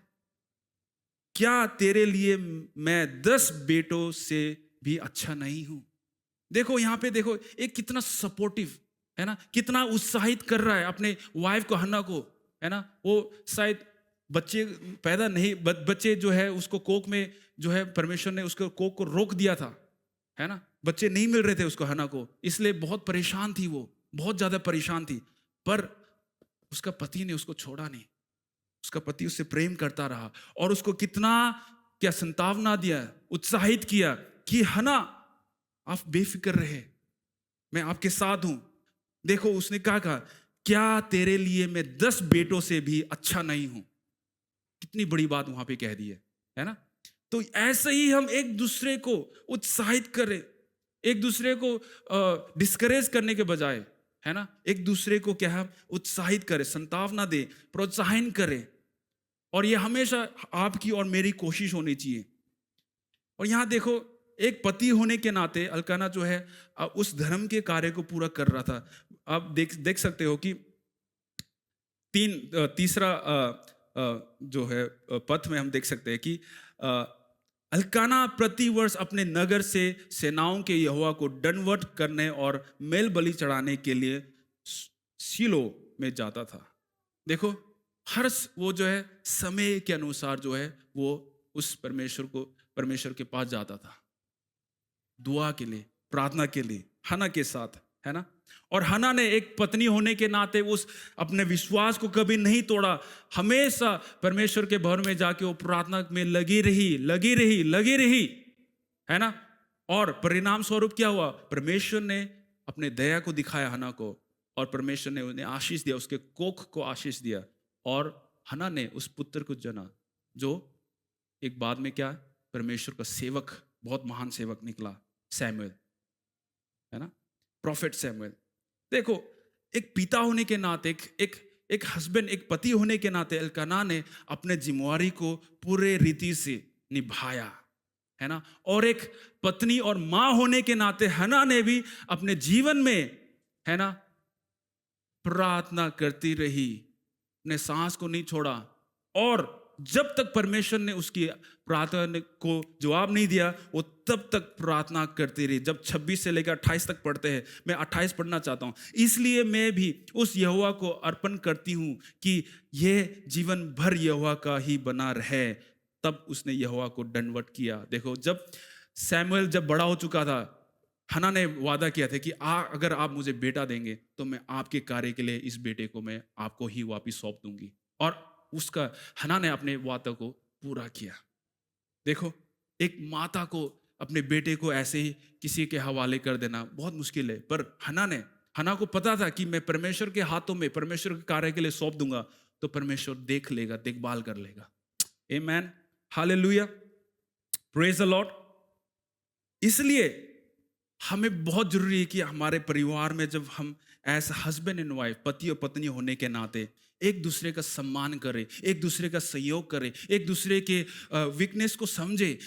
क्या तेरे लिए मैं 10 बेटों से भी अच्छा नहीं हूं? देखो यहाँ पे, देखो एक कितना सपोर्टिव है ना, कितना उत्साहित कर रहा है अपने वाइफ को, हन्ना को, है ना। वो शायद बच्चे पैदा नहीं, बच्चे जो है उसको कोख में जो है परमेश्वर ने उसको कोख को रोक दिया था, है ना। बच्चे नहीं मिल रहे थे उसको, हन्ना को, इसलिए बहुत परेशान थी, वो बहुत ज्यादा परेशान थी। पर उसका पति ने उसको छोड़ा नहीं, उसका पति उससे प्रेम करता रहा, और उसको कितना क्या संतावना दिया, उत्साहित किया कि हन्ना आप बेफिक्र रहे, मैं आपके साथ हूं। देखो उसने क्या कहा, क्या तेरे लिए मैं 10 बेटों से भी अच्छा नहीं हूं? कितनी बड़ी बात वहां पे कह दी है ना। तो ऐसे ही हम एक दूसरे को उत्साहित करें, एक दूसरे को डिस्करेज करने के बजाय, है ना, एक दूसरे को क्या है, उत्साहित करें, संतावना दे, प्रोत्साहन करें। और ये हमेशा आपकी और मेरी कोशिश होनी चाहिए। और यहां देखो, एक पति होने के नाते अल्काना जो है उस धर्म के कार्य को पूरा कर रहा था। आप देख सकते हो कि तीसरा जो है पथ में हम देख सकते हैं कि अल्काना प्रतिवर्ष अपने नगर से सेनाओं के यहोवा को दंडवत करने और मेल बलि चढ़ाने के लिए शीलो में जाता था। देखो, हर वो जो है समय के अनुसार जो है वो उस परमेश्वर के पास जाता था, दुआ के लिए, प्रार्थना के लिए, हन्ना के साथ, है ना। और हन्ना ने एक पत्नी होने के नाते उस अपने विश्वास को कभी नहीं तोड़ा। हमेशा परमेश्वर के भवन में जाके वो प्रार्थना में लगी रही, है ना। और परिणाम स्वरूप क्या हुआ? परमेश्वर ने अपने दया को दिखाया हन्ना को, और परमेश्वर ने उन्हें आशीष दिया, उसके कोख को आशीष दिया। और हन्ना ने उस पुत्र को जना जो एक बाद में क्या, परमेश्वर का सेवक, बहुत महान सेवक निकला, सैमुएल, है ना, प्रॉफिट सैमुएल। देखो, एक पिता होने के नाते, एक हस्बैंड, एक पति होने के नाते एल्काना ने अपने जिम्मेवारी को पूरे रीति से निभाया, है ना। और एक पत्नी और मां होने के नाते हन्ना ने भी अपने जीवन में, है ना, प्रार्थना करती रही, ने सांस को नहीं छोड़ा। और जब तक परमेश्वर ने उसकी प्रार्थना को जवाब नहीं दिया, वो तब तक प्रार्थना करती रही। जब 26 से लेकर 28 तक पढ़ते हैं, मैं 28 पढ़ना चाहता हूं। इसलिए मैं भी उस यहोवा को अर्पण करती हूं कि यह जीवन भर यहोवा का ही बना रहे। तब उसने यहोवा को दंडवत किया। देखो, जब सैमुएल जब बड़ा हो चुका था, हन्ना ने वादा किया था कि अगर आप मुझे बेटा देंगे तो मैं आपके कार्य के लिए इस बेटे को मैं आपको ही वापिस सौंप दूंगी। और उसका हन्ना ने अपने वादा को पूरा किया। देखो, एक माता को अपने बेटे को ऐसे ही किसी के हवाले कर देना बहुत मुश्किल है, पर हन्ना को पता था कि मैं परमेश्वर के हाथों में, परमेश्वर के कार्य के लिए सौंप दूंगा तो परमेश्वर देख लेगा, देखभाल कर लेगा। आमेन, हालेलुया, प्रेज द लॉर्ड। इसलिए हमें बहुत जरूरी है कि हमारे परिवार में जब हम एज हस्बैंड एंड वाइफ, पति और पत्नी होने के नाते एक दूसरे का सम्मान करें, एक दूसरे का सहयोग करें, एक दूसरे के वीकनेस को समझे।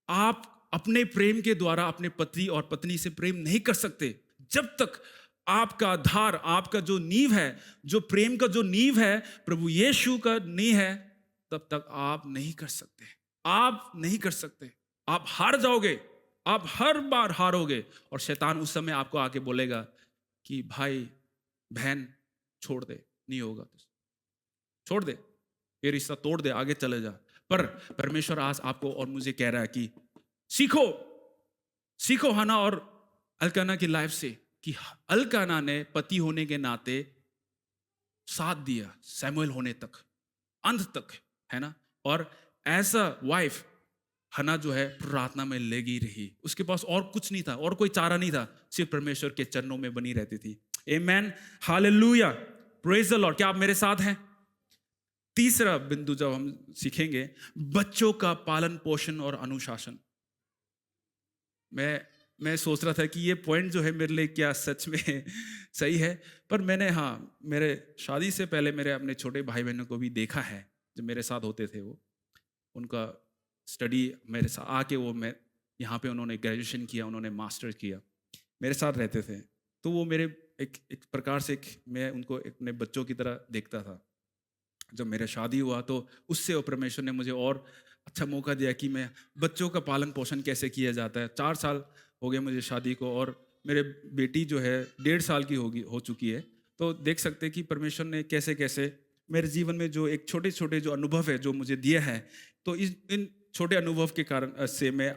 आप अपने प्रेम के द्वारा अपने पति और पत्नी से प्रेम नहीं कर सकते जब तक आपका आधार, आपका जो नींव है, जो प्रेम का जो नींव है प्रभु यीशु का नींव है, तब तक आप नहीं कर सकते। आप नहीं कर सकते, आप हार जाओगे, आप हर बार हारोगे। और शैतान उस समय आपको आके बोलेगा कि भाई बहन छोड़ दे, नहीं होगा तो छोड़ दे, ये रिश्ता तोड़ दे, आगे चले जा। पर परमेश्वर आज आपको और मुझे कह रहा है कि सीखो हन्ना और एल्काना की लाइफ से कि एल्काना ने पति होने के नाते साथ दिया सैमुएल होने तक, अंत तक, है ना। और ऐसा वाइफ हन्ना जो है प्रार्थना में लगी रही। उसके पास और कुछ नहीं था, और कोई चारा नहीं था, सिर्फ परमेश्वर के चरणों में बनी रहती थी। आमेन, हालेलुया, प्रेज द लॉर्ड। क्या आप मेरे साथ हैं? तीसरा बिंदु जब हम सीखेंगे, बच्चों का पालन पोषण और अनुशासन। मैं सोच रहा था कि ये पॉइंट जो है मेरे लिए क्या सच में सही है, पर मैंने मेरे शादी से पहले मेरे अपने छोटे भाई बहनों को भी देखा है जो मेरे साथ होते थे। वो उनका स्टडी मेरे साथ आके, वो मैं यहाँ पे उन्होंने ग्रेजुएशन किया, उन्होंने मास्टर किया, मेरे साथ रहते थे। तो वो मेरे एक प्रकार से मैं उनको अपने बच्चों की तरह देखता था। जब मेरा शादी हुआ तो उससे वो परमेश्वर ने मुझे और अच्छा मौका दिया कि मैं बच्चों का पालन पोषण कैसे किया जाता है। 4 साल हो गए मुझे शादी को, और मेरे बेटी जो है 1.5 साल की हो चुकी है। तो देख सकते हैं कि परमेश्वर ने कैसे कैसे मेरे जीवन में जो एक छोटे छोटे जो अनुभव है जो मुझे दिया है। तो इन छोटे अनुभव के कारण से मैं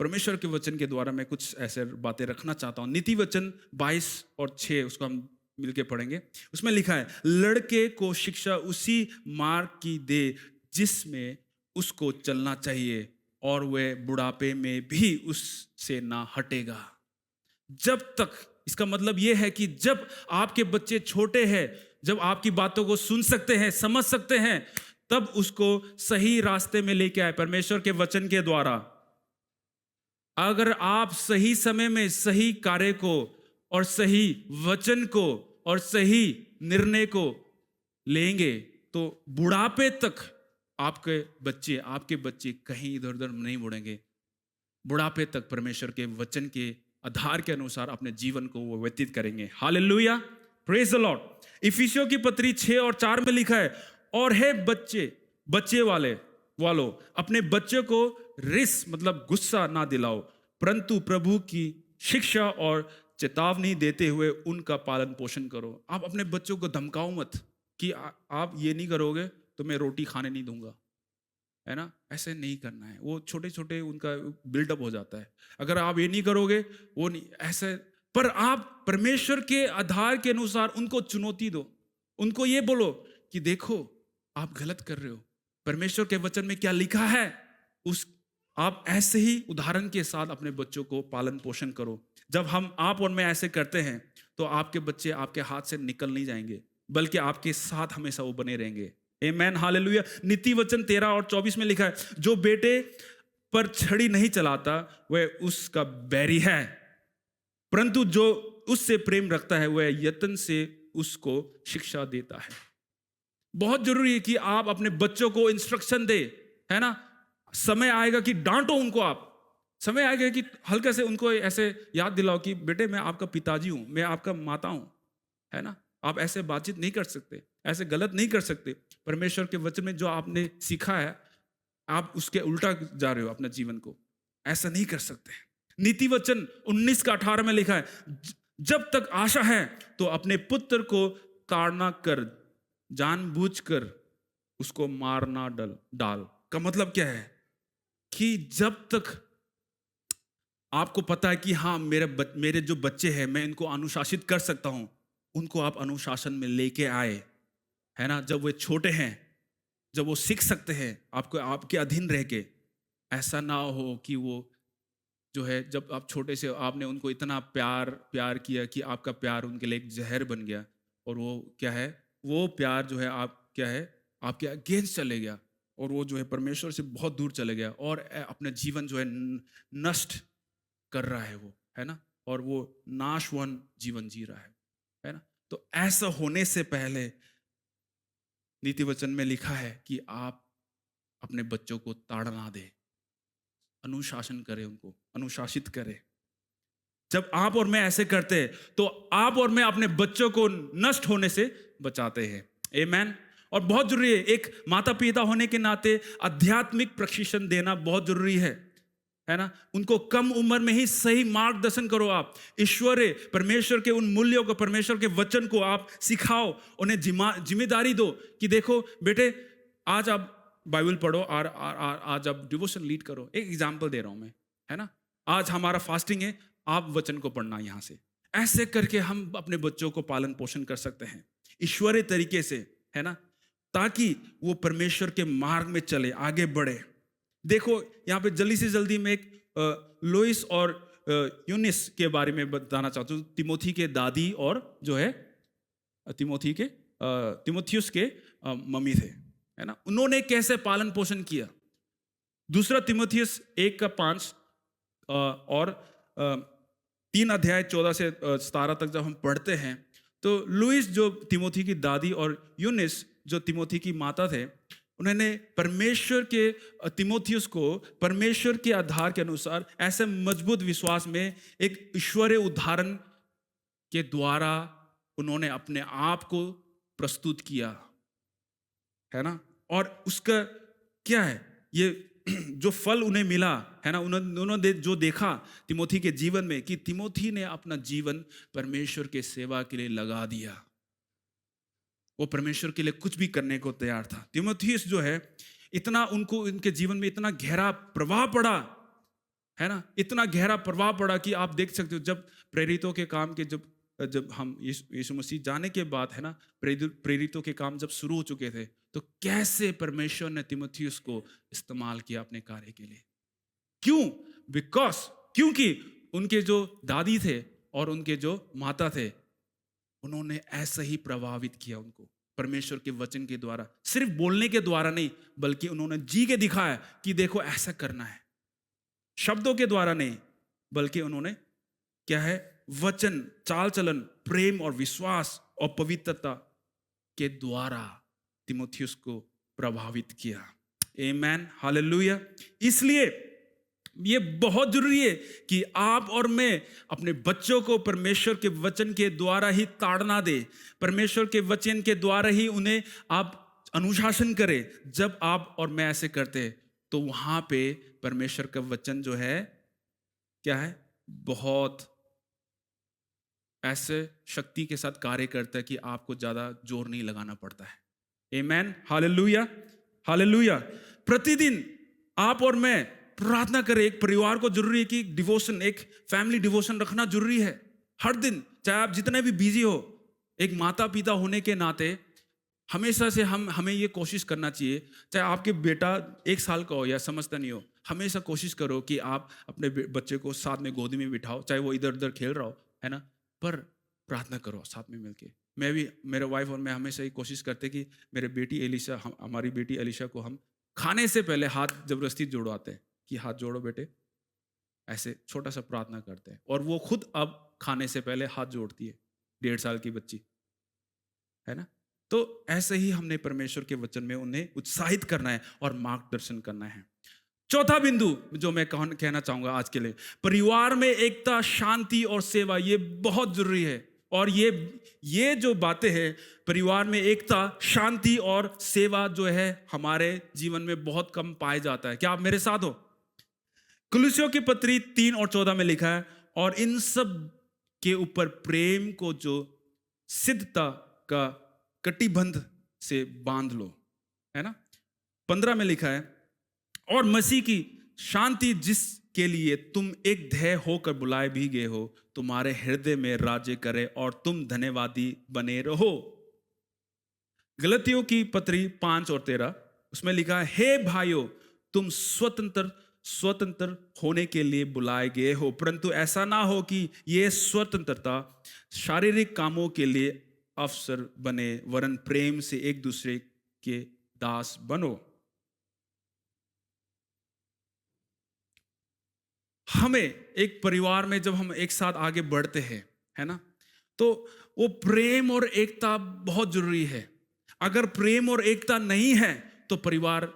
परमेश्वर के वचन के द्वारा मैं कुछ ऐसे बातें रखना चाहता हूँ। नीति वचन 22 और 6 उसको हम मिलके पढ़ेंगे। उसमें लिखा है, लड़के को शिक्षा उसी मार्ग की दे जिसमें उसको चलना चाहिए, और वह बुढ़ापे में भी उससे ना हटेगा। जब तक, इसका मतलब यह है कि जब आपके बच्चे छोटे हैं, जब आपकी बातों को सुन सकते हैं, समझ सकते हैं, तब उसको सही रास्ते में लेके आए परमेश्वर के वचन के द्वारा। अगर आप सही समय में सही कार्य को और सही वचन को और सही निर्णय को लेंगे तो बुढ़ापे तक आपके बच्चे कहीं इधर उधर नहीं मुड़ेंगे। बुढ़ापे तक परमेश्वर के वचन के आधार के अनुसार अपने जीवन को वो व्यतीत करेंगे। Hallelujah, praise the lord. इफिसियों की पत्री 6 और 4 में लिखा है, और है बच्चे वालों अपने बच्चे को रिस मतलब गुस्सा ना दिलाओ, परंतु प्रभु की शिक्षा और चेतावनी देते हुए उनका पालन पोषण करो। आप अपने बच्चों को धमकाओ मत कि आप ये नहीं करोगे तो मैं रोटी खाने नहीं दूंगा, है ना। ऐसे नहीं करना है। वो छोटे छोटे उनका बिल्डअप हो जाता है। अगर आप ये नहीं करोगे, वो नहीं, ऐसे पर आप परमेश्वर के आधार के अनुसार उनको चुनौती दो, उनको ये बोलो कि देखो आप गलत कर रहे हो, परमेश्वर के वचन में क्या लिखा है, उस आप ऐसे ही उदाहरण के साथ अपने बच्चों को पालन पोषण करो। जब हम आप और मैं ऐसे करते हैं तो आपके बच्चे आपके हाथ से निकल नहीं जाएंगे, बल्कि आपके साथ हमेशा वो बने रहेंगे। आमेन, हालेलुया। नीति वचन 13 और 24 में लिखा है, जो बेटे पर छड़ी नहीं चलाता वह उसका बैरी है, परंतु जो उससे प्रेम रखता है वह यत्न से उसको शिक्षा देता है। बहुत जरूरी है कि आप अपने बच्चों को इंस्ट्रक्शन दे, है ना। समय आएगा कि डांटो उनको, आप समय आएगा कि हल्के से उनको ऐसे याद दिलाओ कि बेटे मैं आपका पिताजी हूं, मैं आपका माता हूं, है ना। आप ऐसे बातचीत नहीं कर सकते, ऐसे गलत नहीं कर सकते। परमेश्वर के वचन में जो आपने सीखा है आप उसके उल्टा जा रहे हो अपने जीवन को, ऐसा नहीं कर सकते। नीति वचन 19 का 18 में लिखा है, जब तक आशा है तो अपने पुत्र को ताड़ना कर, जानबूझकर उसको मारना डाल। का मतलब क्या है कि जब तक आपको पता है कि हाँ मेरे जो बच्चे हैं मैं इनको अनुशासित कर सकता हूं, उनको आप अनुशासन में लेके आए, है ना। जब वे छोटे हैं, जब वो सीख सकते हैं आपको आपके अधीन रह के, ऐसा ना हो कि वो जो है जब आप छोटे से आपने उनको इतना प्यार किया कि आपका प्यार उनके लिए एक जहर बन गया, और वो क्या है, वो प्यार जो है आप क्या है आपके अगेंस्ट चले गया, और वो जो है परमेश्वर से बहुत दूर चले गया और अपना जीवन जो है नष्ट कर रहा है वो, है ना, और वो नाशवान जीवन जी रहा है ना। तो ऐसा होने से पहले नीति वचन में लिखा है कि आप अपने बच्चों को ताड़ना दे, अनुशासन करें, उनको अनुशासित करें। जब आप और मैं ऐसे करते हैं तो आप और मैं अपने बच्चों को नष्ट होने से बचाते हैं। आमीन। और बहुत जरूरी है, एक माता पिता होने के नाते आध्यात्मिक प्रशिक्षण देना बहुत जरूरी है ना। उनको कम उम्र में ही सही मार्गदर्शन करो। आप ईश्वरीय परमेश्वर के उन मूल्यों को, परमेश्वर के वचन को आप सिखाओ, उन्हें जिम्मेदारी दो कि देखो बेटे आज आप बाइबल पढ़ो और आज आप डिवोशन लीड करो। एक एग्जाम्पल दे रहा हूं मैं, है ना। आज हमारा फास्टिंग है, आप वचन को पढ़ना यहां से। ऐसे करके हम अपने बच्चों को पालन पोषण कर सकते हैं ईश्वरीय तरीके से, है ना, ताकि वो परमेश्वर के मार्ग में चले, आगे बढ़े। देखो यहाँ पे जल्दी से जल्दी मैं एक लोइस और यूनिस के बारे में बताना चाहता हूँ। तिमोथी के दादी और जो है तिमोथियुस के मम्मी थे, है ना। उन्होंने कैसे पालन पोषण किया। दूसरा तिमोथियुस 1:5 और 3 अध्याय 14 से 17 तक जब हम पढ़ते हैं तो लुइस जो तिमोथी की दादी और यूनिस जो तिमोथी की माता थे, उन्होंने परमेश्वर के तिमोथियुस को परमेश्वर के आधार के अनुसार ऐसे मजबूत विश्वास में एक ईश्वरीय उदाहरण के द्वारा उन्होंने अपने आप को प्रस्तुत किया, है ना। और उसका क्या है, ये जो फल उन्हें मिला, है ना, उन्होंने जो देखा तिमोथी के जीवन में कि तिमोथी ने अपना जीवन परमेश्वर के सेवा के लिए लगा दिया। वो परमेश्वर के लिए कुछ भी करने को तैयार था। तिमोथियुस जो है इतना उनको उनके जीवन में इतना गहरा प्रभाव पड़ा, है ना, इतना गहरा प्रभाव पड़ा कि आप देख सकते हो जब प्रेरितों के काम के जब हम यीशु मसीह जाने के बाद, है ना, प्रेरितों के काम जब शुरू हो चुके थे तो कैसे परमेश्वर ने तिमोथियुस को इस्तेमाल किया अपने कार्य के लिए। क्यों? क्योंकि उनके जो दादी थे और उनके जो माता थे, उन्होंने ऐसा ही प्रभावित किया उनको परमेश्वर के वचन के द्वारा। सिर्फ बोलने के द्वारा नहीं, बल्कि उन्होंने जी के दिखाया कि देखो ऐसा करना है। शब्दों के द्वारा नहीं, बल्कि उन्होंने क्या है, वचन, चाल चलन, प्रेम और विश्वास और पवित्रता के द्वारा तिमोथियुस को प्रभावित किया। आमेन, हालेलुया। इसलिए ये बहुत जरूरी है कि आप और मैं अपने बच्चों को परमेश्वर के वचन के द्वारा ही ताड़ना दे, परमेश्वर के वचन के द्वारा ही उन्हें आप अनुशासन करें। जब आप और मैं ऐसे करते हैं तो वहां पे परमेश्वर का वचन जो है क्या है, बहुत ऐसे शक्ति के साथ कार्य करता है कि आपको ज्यादा जोर नहीं लगाना पड़ता है। आमेन, हालेलुया, हालेलुया। प्रतिदिन आप और मैं प्रार्थना करें। एक परिवार को जरूरी है कि डिवोशन, एक फैमिली डिवोशन रखना जरूरी है। हर दिन, चाहे आप जितने भी बिजी हो, एक माता पिता होने के नाते हमेशा से हमें ये कोशिश करना चाहिए, चाहे आपके बेटा 1 साल का हो या समझता नहीं हो, हमेशा कोशिश करो कि आप अपने बच्चे को साथ में गोदी में बिठाओ, चाहे वो इधर उधर खेल रहा हो, है ना, पर प्रार्थना करो साथ में मिलके। मैं भी, मेरे वाइफ और मैं हमेशा ही कोशिश करते कि मेरे बेटी एलिशा, हमारी बेटी एलिशा को हम खाने से पहले हाथ जबरदस्ती जोड़वाते हैं कि हाथ जोड़ो बेटे, ऐसे छोटा सा प्रार्थना करते हैं, और वो खुद अब खाने से पहले हाथ जोड़ती है, 1.5 साल की बच्ची, है ना। तो ऐसे ही हमने परमेश्वर के वचन में उन्हें उत्साहित करना है और मार्गदर्शन करना है। चौथा बिंदु जो मैं कहना चाहूंगा आज के लिए, परिवार में एकता, शांति और सेवा, ये बहुत जरूरी है। और ये जो बातें हैं, परिवार में एकता, शांति और सेवा जो है, हमारे जीवन में बहुत कम पाया जाता है। क्या आप मेरे साथ हो? कुलुस्सियों की पत्री 3 और 14 में लिखा है, और इन सब के ऊपर प्रेम को जो सिद्धता का कटिबंध से बांध लो, है ना। 15 में लिखा है, और मसीह की शांति जिसके लिए तुम एक ध्येय होकर बुलाए भी गए हो, तुम्हारे हृदय में राज्य करे और तुम धन्यवादी बने रहो। गलतियों की पत्री 5 और 13, उसमें लिखा है, हे भाइयों, तुम स्वतंत्र होने के लिए बुलाए गए हो, परंतु ऐसा ना हो कि ये स्वतंत्रता शारीरिक कामों के लिए अवसर बने, वरन प्रेम से एक दूसरे के दास बनो। हमें एक परिवार में जब हम एक साथ आगे बढ़ते हैं, है ना, तो वो प्रेम और एकता बहुत जरूरी है। अगर प्रेम और एकता नहीं है तो परिवार,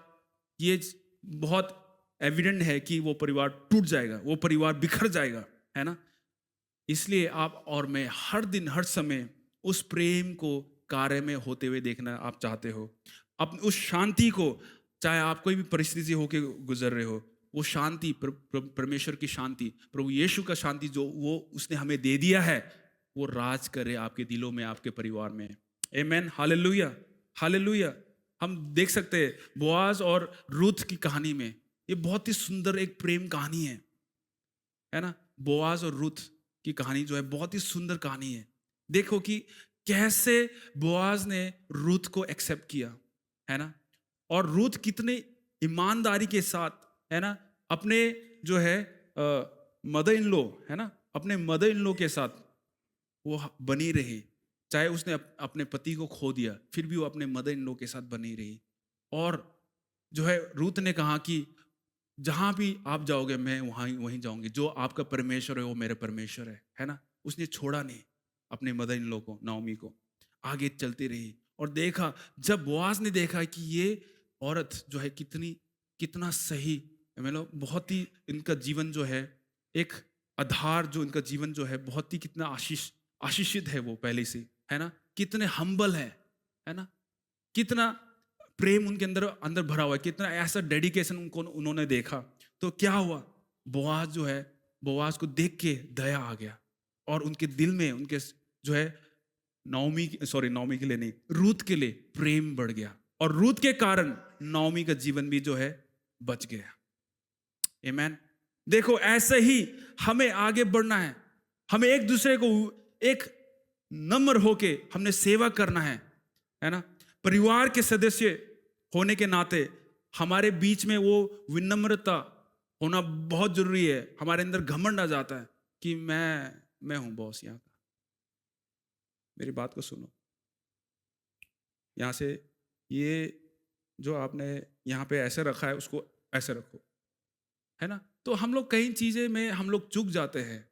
ये बहुत एविडेंट है कि वो परिवार टूट जाएगा, वो परिवार बिखर जाएगा, है ना। इसलिए आप और मैं हर दिन हर समय उस प्रेम को कार्य में होते हुए देखना आप चाहते हो। अब उस शांति को, चाहे आप कोई भी परिस्थिति होके गुजर रहे हो, वो शांति, परमेश्वर की शांति, प्रभु यीशु का शांति जो वो उसने हमें दे दिया है, वो राज करे आपके दिलों में, आपके परिवार में। आमेन, हालेलुया, हालेलुया। हम देख सकते हैं बोआज और रूथ की कहानी में, ये बहुत ही सुंदर एक प्रेम कहानी है ना। बोआज और रूथ की कहानी जो है, बहुत ही सुंदर कहानी है। देखो कि कैसे बोआज ने रूथ को एक्सेप्ट किया, है ना, और रूथ कितने ईमानदारी के साथ, है ना, अपने जो है मदर इन लॉ, है ना, अपने मदर इन लॉ के साथ वो बनी रही। चाहे उसने अपने पति को खो दिया, फिर भी वो अपने मदर इन लॉ के साथ बनी रही। और जो है, रूथ ने कहा कि जहां भी आप जाओगे मैं वहीं जाऊंगी, जो आपका परमेश्वर है वो मेरा परमेश्वर है ना। उसने छोड़ा नहीं अपने मदर इन लॉ को, नाओमी को, आगे चलती रही। और देखा, जब बोआज ने देखा कि ये औरत जो है कितना सही, मतलब बहुत ही इनका जीवन जो है एक आधार, जो इनका जीवन जो है बहुत ही कितना आशीषित है वो पहले से, है ना, कितने हम्बल है ना, कितना प्रेम उनके अंदर भरा हुआ है, कितना ऐसा डेडिकेशन उन्होंने देखा। तो क्या हुआ, बोआज जो है, बोआज को देख के दया आ गया, और उनके दिल में, उनके जो है नाओमी के लिए नहीं, रूथ के लिए प्रेम बढ़ गया, और रूथ के कारण नाओमी का जीवन भी जो है बच गया। आमीन। देखो, ऐसे ही हमें आगे बढ़ना है, हमें एक दूसरे को एक नम्र होके हमने सेवा करना है ना। परिवार के सदस्य होने के नाते हमारे बीच में वो विनम्रता होना बहुत जरूरी है। हमारे अंदर घमंड आ जाता है कि मैं हूं बॉस यहाँ का। मेरी बात को सुनो, यहाँ से ये जो आपने यहाँ पे ऐसे रखा है उसको ऐसे रखो, है ना। तो हम लोग कई चीजें में हम लोग चूक जाते हैं,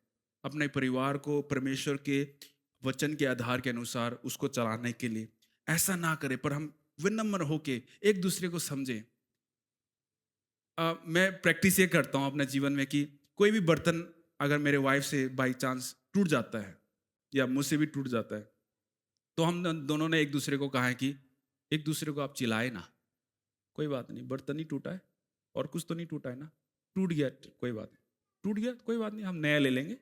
अपने परिवार को परमेश्वर के वचन के आधार के अनुसार उसको चलाने के लिए। ऐसा ना करें, पर हम विनम्र होके एक दूसरे को समझें। मैं प्रैक्टिस ये करता हूँ अपने जीवन में कि कोई भी बर्तन अगर मेरे वाइफ से बाई चांस टूट जाता है या मुझसे भी टूट जाता है, तो हम दोनों ने एक दूसरे को कहा है कि एक दूसरे को आप चिल्लाए ना, कोई बात नहीं, बर्तन ही टूटा है और कुछ तो नहीं टूटा है ना, टूट गया कोई बात नहीं, टूट गया कोई बात नहीं, हम नया ले लेंगे,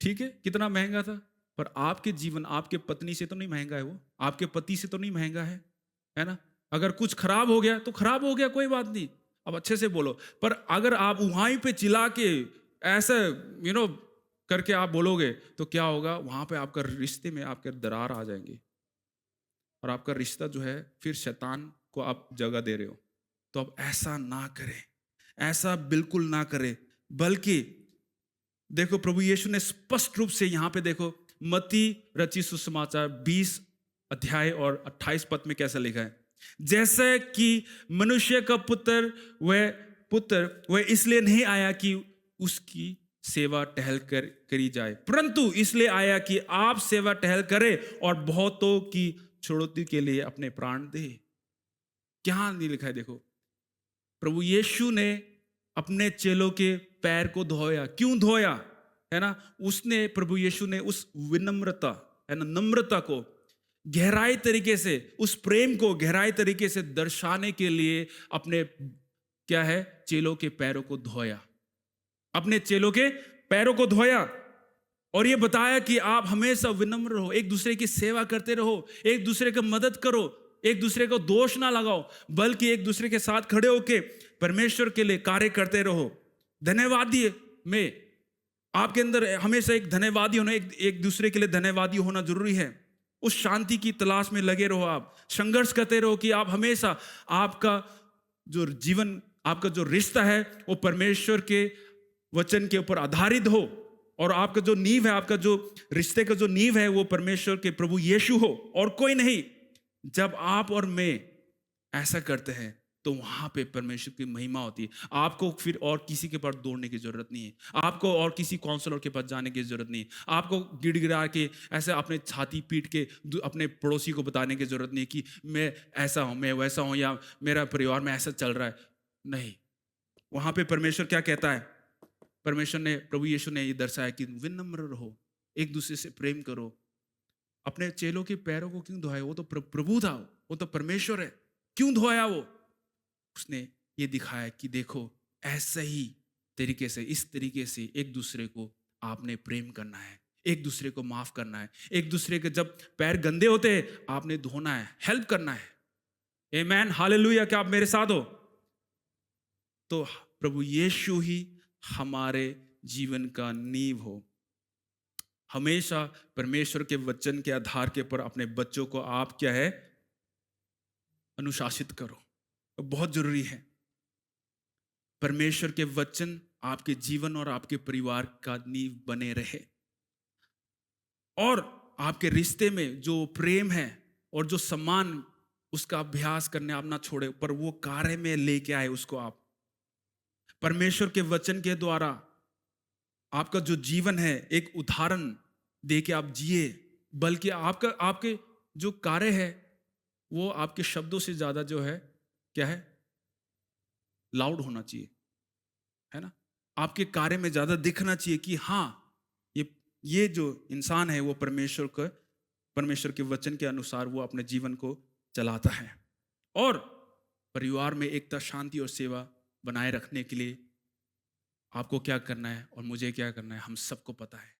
ठीक है, कितना महंगा था, पर आपके जीवन, आपके पत्नी से तो नहीं महंगा है वो, आपके पति से तो नहीं महंगा है ना। अगर कुछ खराब हो गया तो खराब हो गया, कोई बात नहीं, अब अच्छे से बोलो। पर अगर आप वहीं पे चिल्ला के ऐसे करके आप बोलोगे तो क्या होगा, वहां पे आपका रिश्ते में आपके दरार आ जाएंगे और आपका रिश्ता जो है फिर शैतान को आप जगह दे रहे हो। तो अब ऐसा ना करें, ऐसा बिल्कुल ना करें, बल्कि देखो प्रभु यीशु ने स्पष्ट रूप से यहां पे देखो मत्ती रचित सुसमाचार 20 अध्याय और 28 पद में कैसा लिखा है, जैसे कि मनुष्य का पुत्र वह इसलिए नहीं आया कि उसकी सेवा टहल कर करी जाए, परंतु इसलिए आया कि आप सेवा टहल करे और बहुतों की छुड़ौती के लिए अपने प्राण दे। क्या नहीं लिखा है देखो, प्रभु यीशु ने अपने चेलों के पैर को धोया। क्यों धोया, है ना? उसने प्रभु यीशु ने उस विनम्रता, है ना, नम्रता को गहराई तरीके से, उस प्रेम को गहराई तरीके से दर्शाने के लिए अपने क्या है चेलों के पैरों को धोया, अपने चेलों के पैरों को धोया और ये बताया कि आप हमेशा विनम्र रहो, एक दूसरे की सेवा करते रहो, एक दूसरे की मदद करो, एक दूसरे को दोष ना लगाओ, बल्कि एक दूसरे के साथ खड़े होके परमेश्वर के लिए कार्य करते रहो। धन्यवादी में आपके अंदर हमेशा एक धन्यवादी होना, एक दूसरे के लिए धन्यवादी होना जरूरी है। उस शांति की तलाश में लगे रहो, आप संघर्ष करते रहो कि आप हमेशा आपका जो जीवन, आपका जो रिश्ता है वो परमेश्वर के वचन के ऊपर आधारित हो और आपका जो नींव है, आपका जो रिश्ते का जो नींव है वो परमेश्वर के प्रभु यीशु हो और कोई नहीं। जब आप और मैं ऐसा करते हैं तो वहां पे परमेश्वर की महिमा होती है। आपको फिर और किसी के पास दौड़ने की जरूरत नहीं है, आपको और किसी काउंसलर के पास जाने की जरूरत नहीं है, आपको गिड़गिड़ा के ऐसे अपने छाती पीट के अपने पड़ोसी को बताने की जरूरत नहीं कि मैं ऐसा हूं, मैं वैसा हूं, या मेरा परिवार में ऐसा चल रहा है। नहीं, वहां पे परमेश्वर क्या कहता है, परमेश्वर ने, प्रभु यीशु ने ये दर्शाया कि विनम्र रहो, एक दूसरे से प्रेम करो। अपने चेलों के पैरों को क्यों धोया? वो तो प्रभु था, वो तो परमेश्वर है, क्यों धोया वो? उसने ये दिखाया कि देखो ऐसे ही तरीके से, इस तरीके से एक दूसरे को आपने प्रेम करना है, एक दूसरे को माफ करना है, एक दूसरे के जब पैर गंदे होते हैं आपने धोना है, हेल्प करना है। आमेन, हालेलुया। क्या आप मेरे साथ हो? तो प्रभु यीशु ही हमारे जीवन का नींव हो। हमेशा परमेश्वर के वचन के आधार के ऊपर अपने बच्चों को आप क्या है, अनुशासित करो, बहुत जरूरी है। परमेश्वर के वचन आपके जीवन और आपके परिवार का नींव बने रहे और आपके रिश्ते में जो प्रेम है और जो सम्मान, उसका अभ्यास करने आप ना छोड़े, पर वो कार्य में लेके आए उसको। आप परमेश्वर के वचन के द्वारा आपका जो जीवन है एक उदाहरण दे के आप जिए, बल्कि आपके जो कार्य है वो आपके शब्दों से ज्यादा जो है क्या है, लाउड होना चाहिए, है ना? आपके कार्य में ज्यादा दिखना चाहिए कि हाँ ये जो इंसान है वो परमेश्वर के वचन के अनुसार वो अपने जीवन को चलाता है। और परिवार में एकता, शांति और सेवा बनाए रखने के लिए आपको क्या करना है और मुझे क्या करना है, हम सबको पता है।